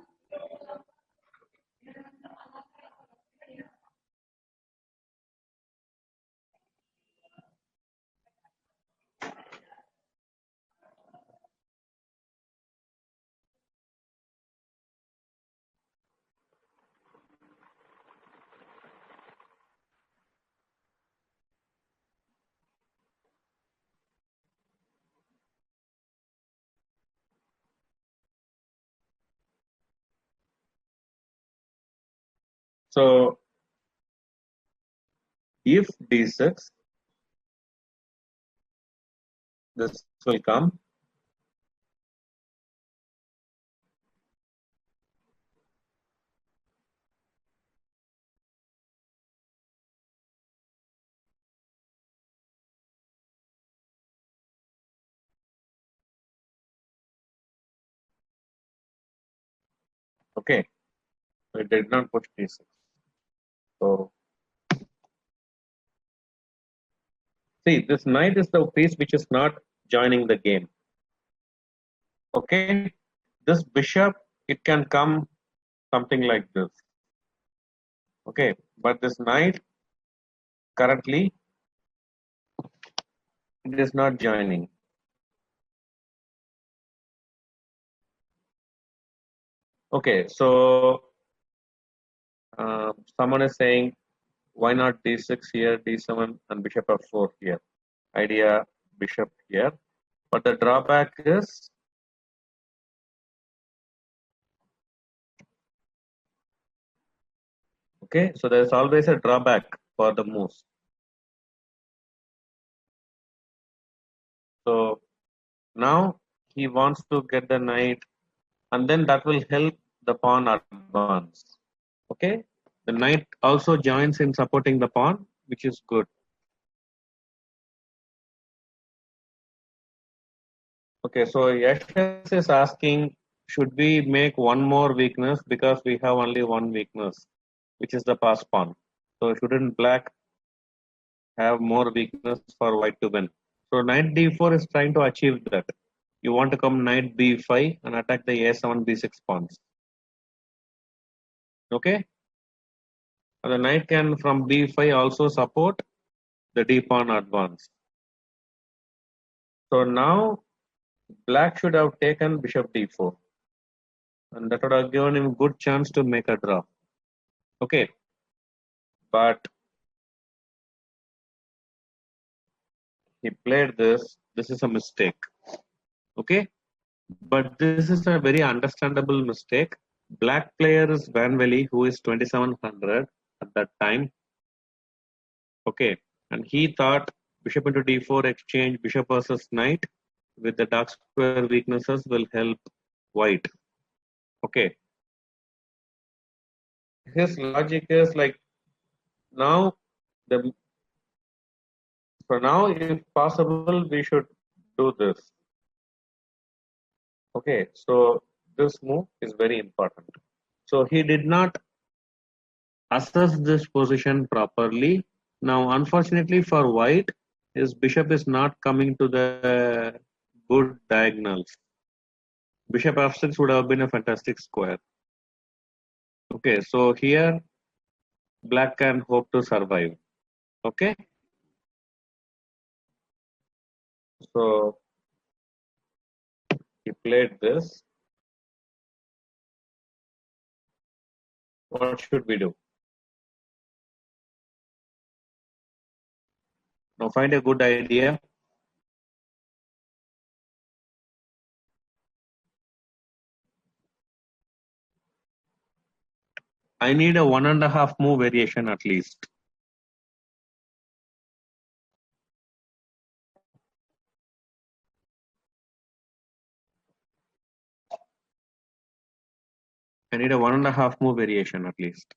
So if d6, this will come. Okay, so it did not push d6. So see, this knight is the piece which is not joining the game. Okay, this bishop, it can come something like this. Okay, but this knight currently it is not joining. Okay, so someone is saying why not d6 here, d7, and bishop f4 here. Idea bishop here, but the drawback is okay. So there's always a drawback for the moves. So now he wants to get the knight, and then that will help the pawn advance. Okay, the knight also joins in supporting the pawn, which is good. Okay, so Yashash is asking, should we make one more weakness because we have only one weakness, which is the pass pawn. So shouldn't black have more weakness for white to win? So knight d4 is trying to achieve that. You want to come knight b5 and attack the a7 b6 pawns. Okay, and the knight can from b5 also support the d pawn advance. So now black should have taken bishop d4, and that would have given him good chance to make a draw. Okay, but he played this. This is a mistake. Okay, but this is a very understandable mistake. Black player is Van Valley, who is 2700 at that time. Okay, and he thought bishop into d4 exchange, bishop versus knight with the dark square weaknesses will help white. Okay, his logic is like now the so now if possible we should do this. Okay, so this move is very important. So he did not assess this position properly. Now, unfortunately for white, his bishop is not coming to the good diagonals. Bishop f6 would have been a fantastic square. Okay, so here black can hope to survive. Okay, so he played this. What should we do? Now find a good idea. I need a 1.5 move variation at least. I need a 1.5 move variation at least.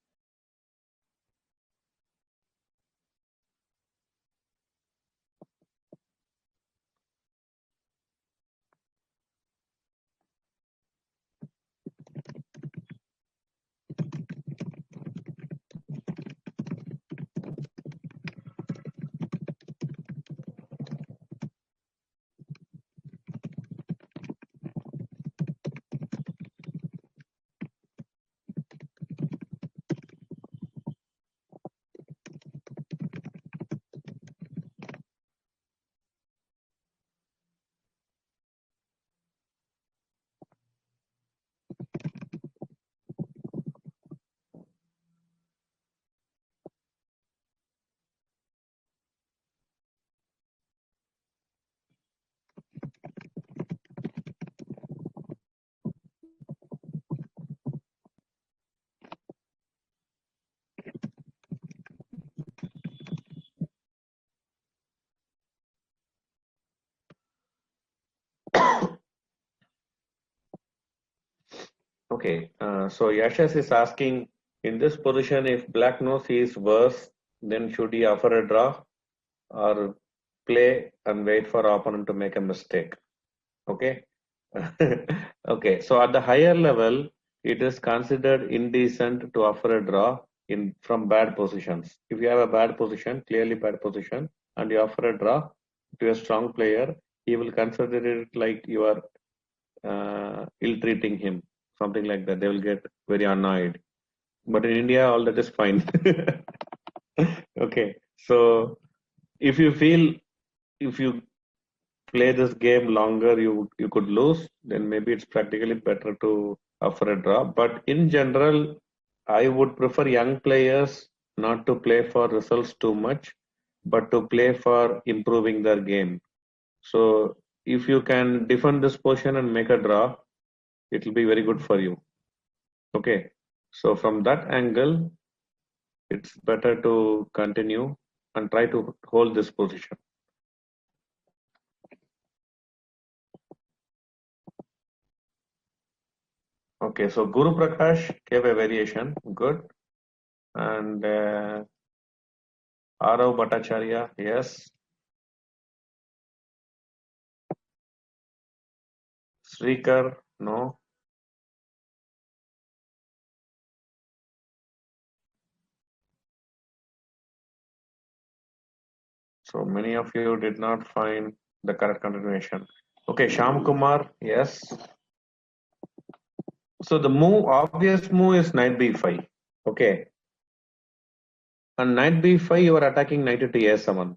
Okay, so Yashas is asking, in this position, if black knows he is worse, then should he offer a draw or play and wait for opponent to make a mistake? Okay. Okay, so at the higher level, it is considered indecent to offer a draw in from bad positions. If you have a bad position, clearly bad position, and you offer a draw to a strong player, he will consider it like you are ill-treating him, something like that. They will get very annoyed. But in India, all that is fine. Okay, so if you feel if you play this game longer, you could lose. Then maybe it's practically better to offer a draw. But in general, I would prefer young players not to play for results too much, but to play for improving their game. So if you can defend this position and make a draw, it will be very good for you. Okay. So from that angle, it's better to continue and try to hold this position. Okay. So Guru Prakash gave a variation. Good. And Arav Bhattacharya, yes. Srikar, no. So many of you did not find the correct continuation. Okay, Sham Kumar, yes. So the move, obvious move is knight b5. Okay. And knight b5, you are attacking knight to a7.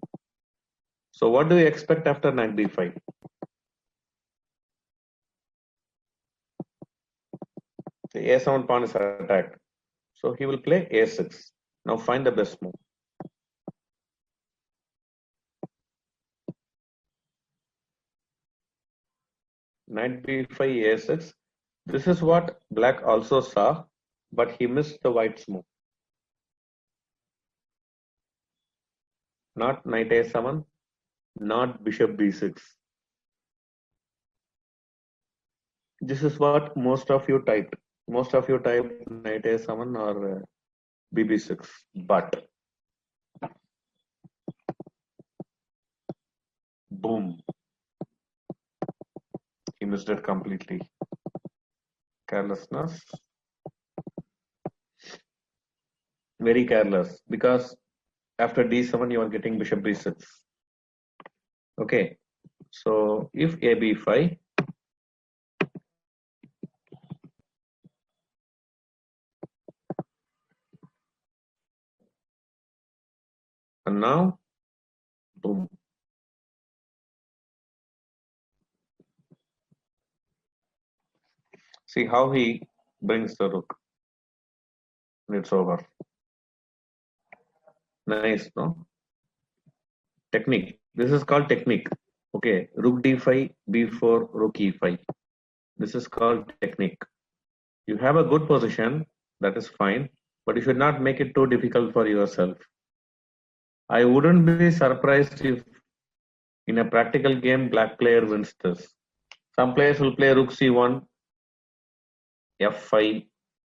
So what do you expect after knight b5? The a7 pawn is attacked. So he will play a6. Now find the best move. Knight b5, a6. This is what black also saw, but he missed the white's move. Not knight a7, not bishop b6. This is what most of you typed. Most of you typed knight a7 or bb6. But boom, he missed it completely. Carelessness. Very careless, because after d7 you are getting bishop b6. Okay, so if a b5, and now boom. See how he brings the rook. And it's over. Nice, no? Technique. This is called technique. Okay, rook d5, b4, rook e5. This is called technique. You have a good position, that is fine, but you should not make it too difficult for yourself. I wouldn't be surprised if in a practical game black player wins this. Some players will play rook c1, f5,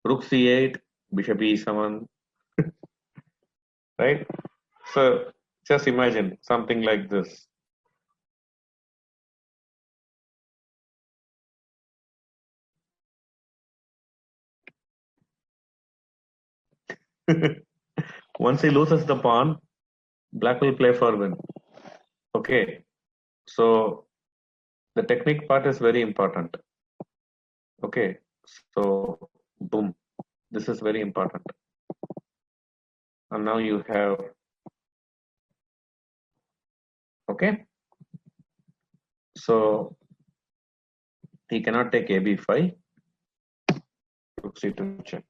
rook c8, bishop e7, right? So just imagine something like this. Once he loses the pawn, black will play for win. Okay, so the technique part is very important. Okay, so boom, this is very important. And now you have, okay, so he cannot take ab5, rook c2 check.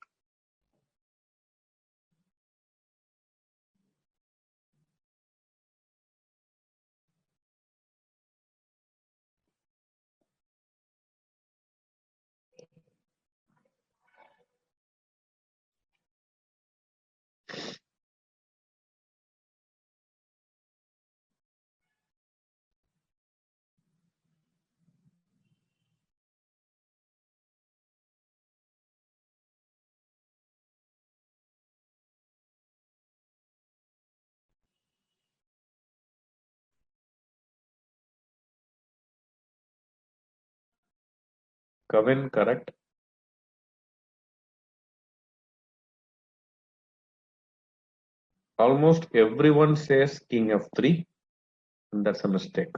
Kevin, correct. Almost everyone says king f3, and that's a mistake.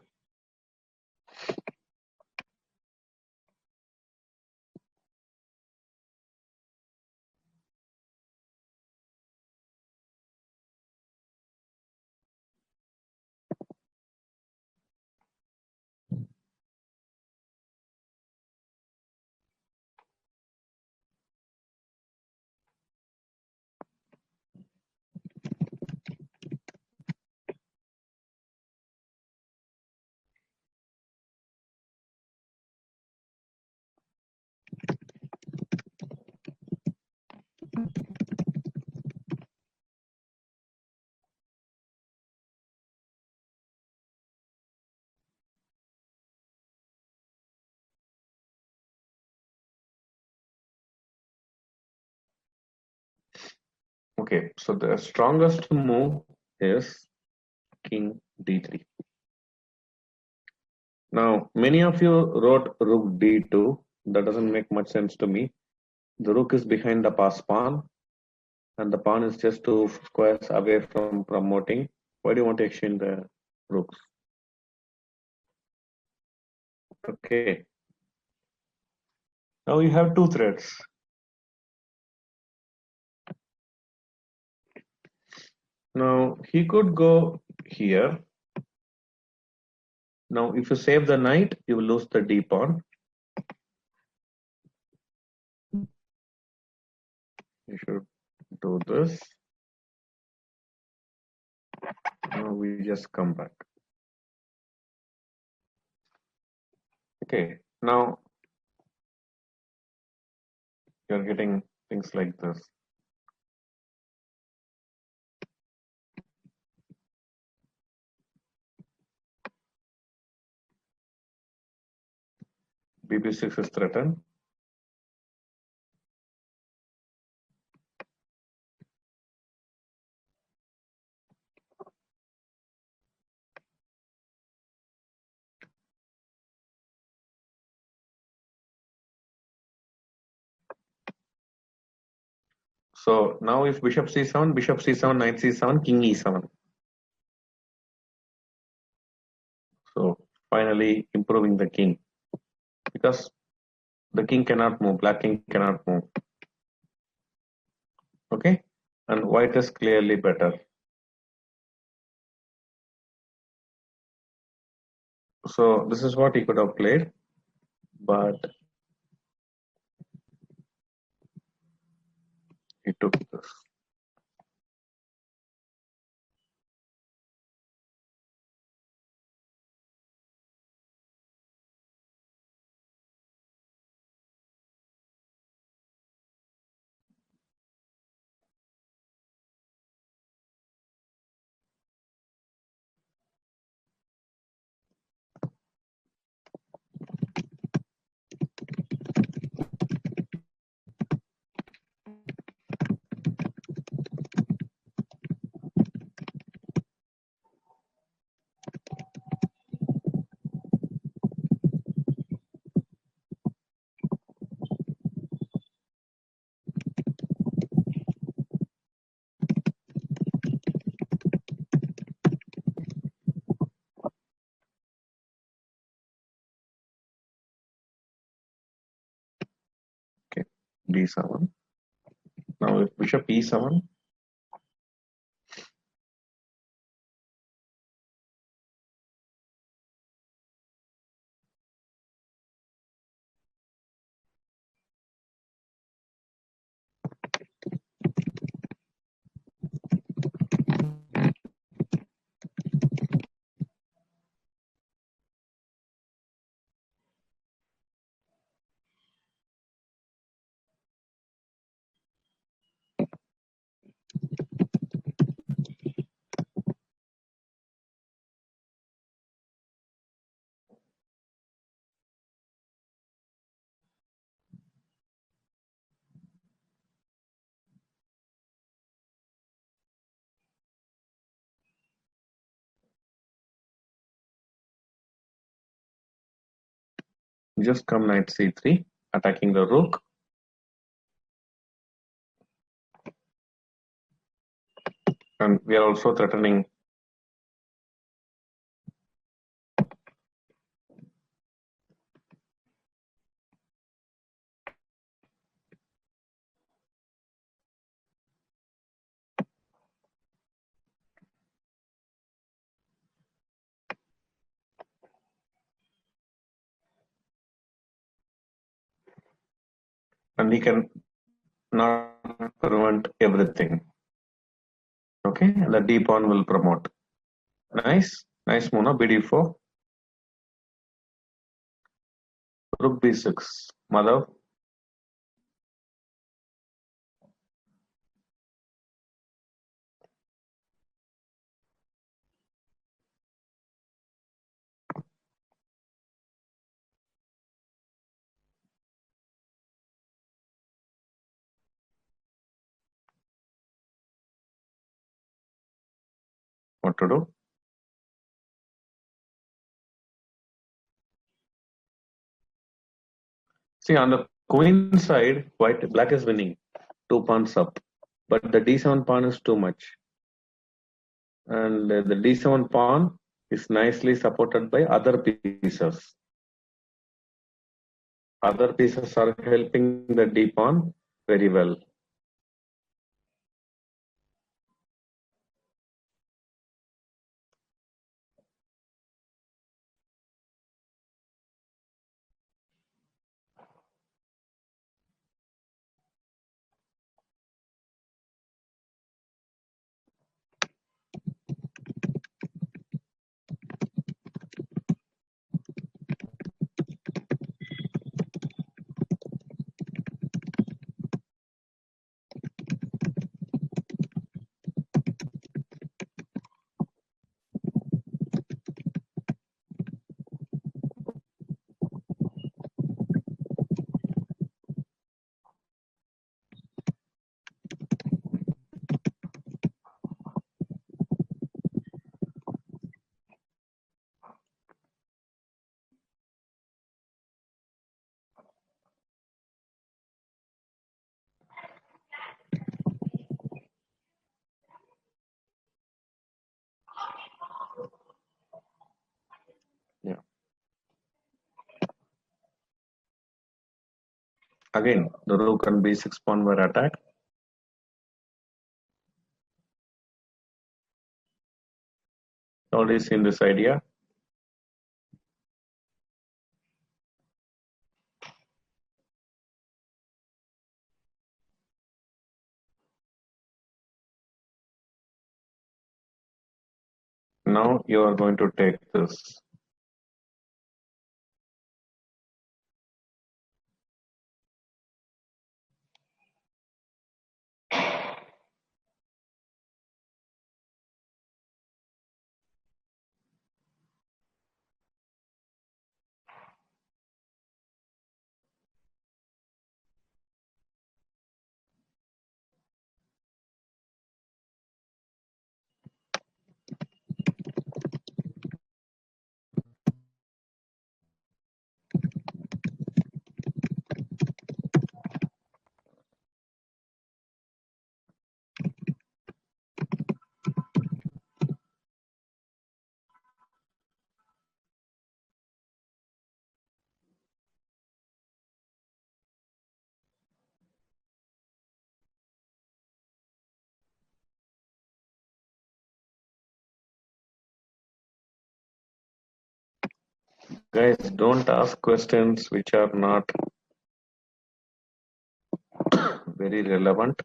Okay, so the strongest move is king d3. Now, many of you wrote rook d2. That doesn't make much sense to me. The rook is behind the pass pawn, and the pawn is just 2 squares away from promoting. Why do you want to exchange the rooks? Okay. Now you have 2 threads. Now he could go here. Now if you save the knight, you will lose the d pawn. You should do this. Now we just come back. Okay, now you're getting things like this. BB6 is threatened. So now if bishop c7, knight c7, king e7. So finally improving the king, because the king cannot move, black king cannot move. Okay, and white is clearly better. So this is what he could have played, but he took this. Okay, d7. Now if bishop e7, just come knight c3, attacking the rook. And we are also threatening and he can not prevent everything. Okay, the d pawn will promote. Nice move, no? bd4, rook b6, Madhav. What to do? See, on the queen side, black is winning, 2 pawns up, but the d7 pawn is too much, and the d7 pawn is nicely supported by other pieces. Other pieces are helping the d pawn very well. Yeah. Again, the rook and b6 pawn were attacked. Already seen this idea. Now you are going to take this. Guys, don't ask questions which are not very relevant.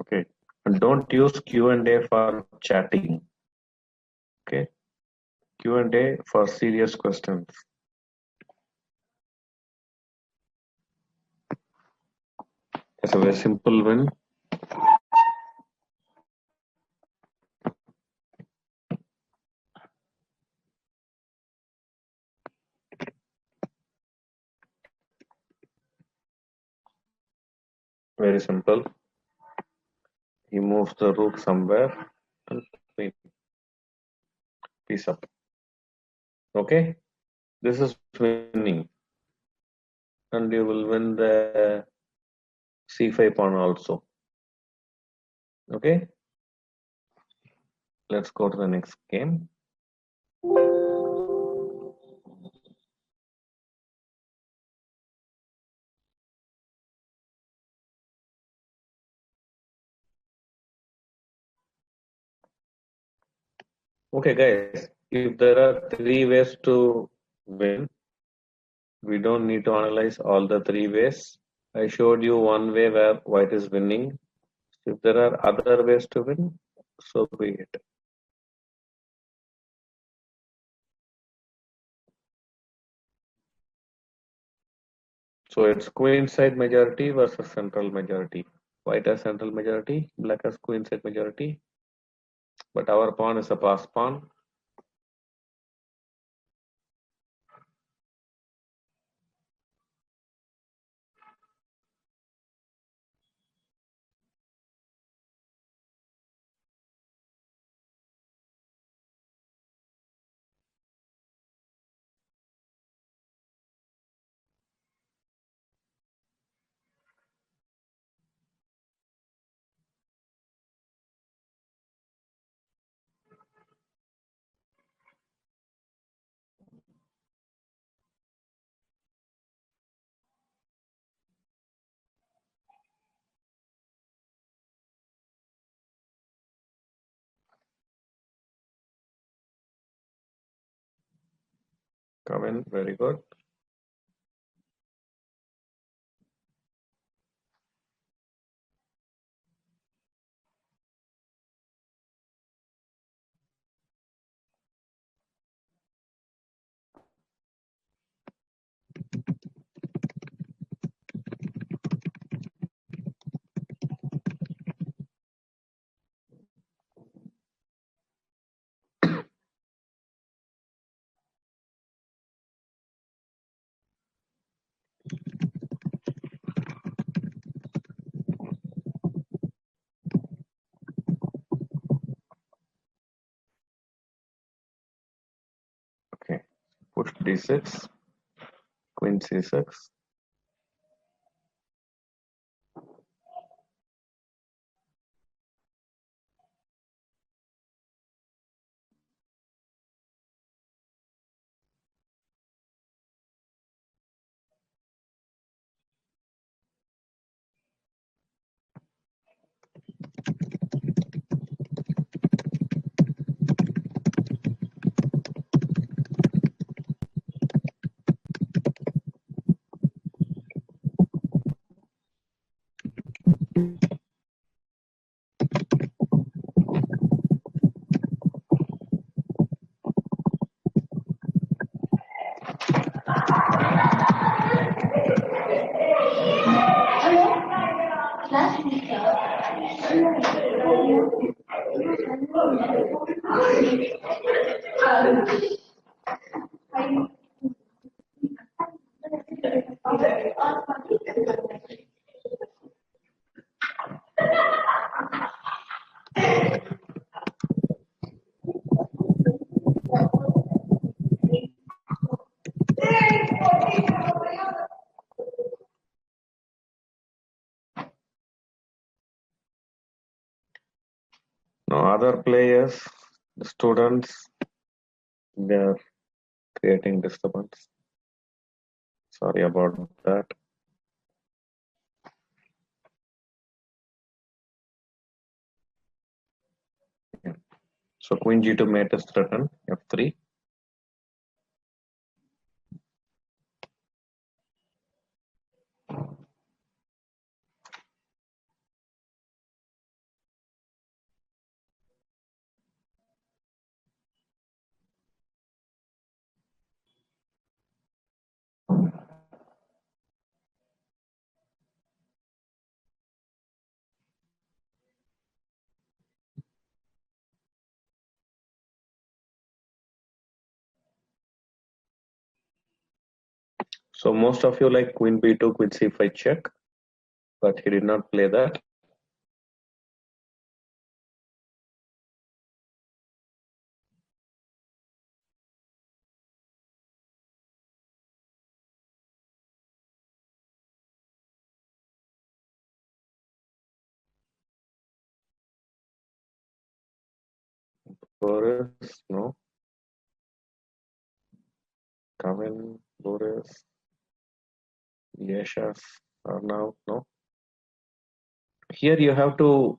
Okay, and don't use Q&A for chatting. Okay, Q&A for serious questions. It's a very simple win. Very simple. He moves the rook somewhere and piece up. Okay, this is winning. and you will win the c5 pawn also. Okay, let's go to the next game. Okay, guys, if there are three ways to win, we don't need to analyze all the three ways. I showed you one way where white is winning. If there are other ways to win, so be it. So it's queen side majority versus central majority. White has central majority, black has queen side majority, but our pawn is a pass pawn. Come in, very good. Okay, push d6, queen c6. Now other players, the students, they are creating disturbance. Sorry about that. Yeah. So queen g2 mate is threatened, f3. So most of you like queen b2, queen c5 check, but he did not play that. Boris, no. Kevin, Boris, Yashas, Arnav, no. Here you have to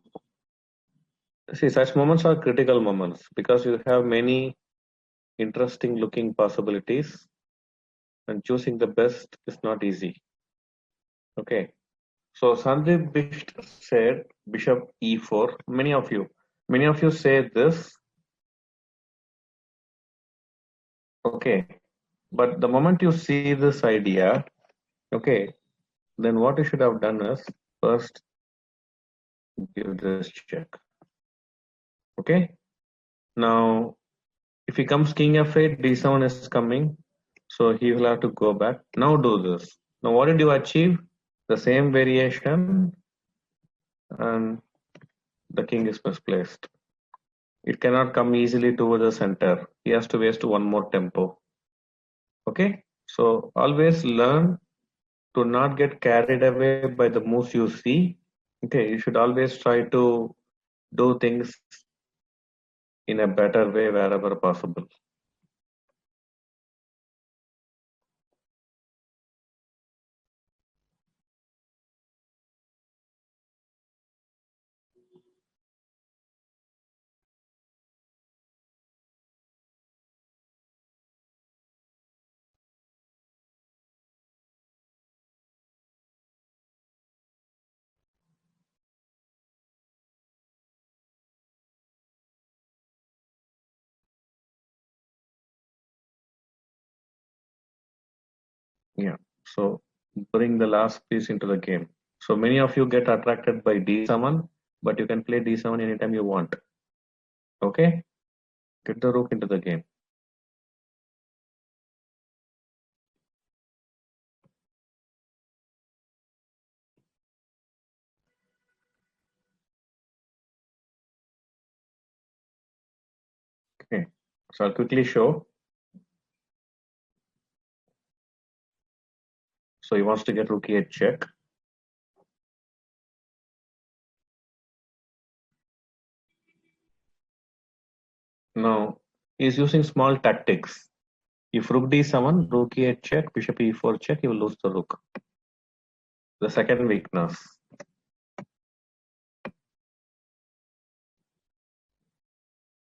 see such moments are critical moments because you have many interesting looking possibilities and choosing the best is not easy. Okay. So Sandeep Bisht said Bishop E4. Many of you say this. Okay. But the moment you see this idea, okay, then what you should have done is first give this check. Okay. Now, if he comes King F8, D7 is coming. So he will have to go back. Now do this. Now what did you achieve? The same variation and the king is misplaced. It cannot come easily to the center. He has to waste one more tempo. Okay. So always learn to not get carried away by the moves you see. Okay. You should always try to do things in a better way wherever possible. Yeah. So bring the last piece into the game. So many of you get attracted by D7, but you can play D7 anytime you want. Okay? Get the rook into the game. Okay. So I'll quickly show. So he wants to get rook e8 check. Now he's using small tactics. If rook d7, rook e8 check, bishop e4 check, he will lose the rook. The second weakness.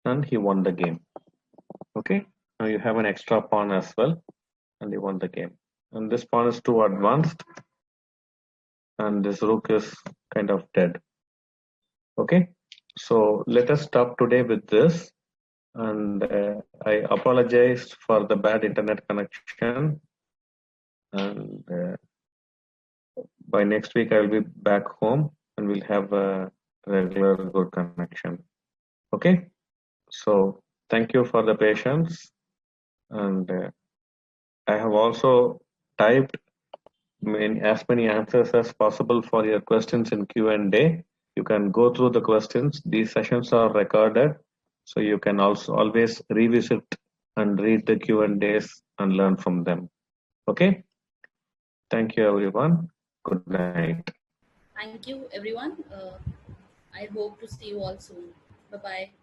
And he won the game. Okay. Now you have an extra pawn as well. And he won the game. And this pawn is too advanced. And this rook is kind of dead. Okay. So let us stop today with this. And I apologize for the bad internet connection. And by next week, I will be back home and we'll have a regular good connection. Okay. So thank you for the patience. And I have also typed as many answers as possible for your questions in Q&A. You can go through the questions. These sessions are recorded, so you can also always revisit and read the Q&As and learn from them. Okay? Thank you, everyone. Good night. Thank you, everyone. I hope to see you all soon. Bye bye.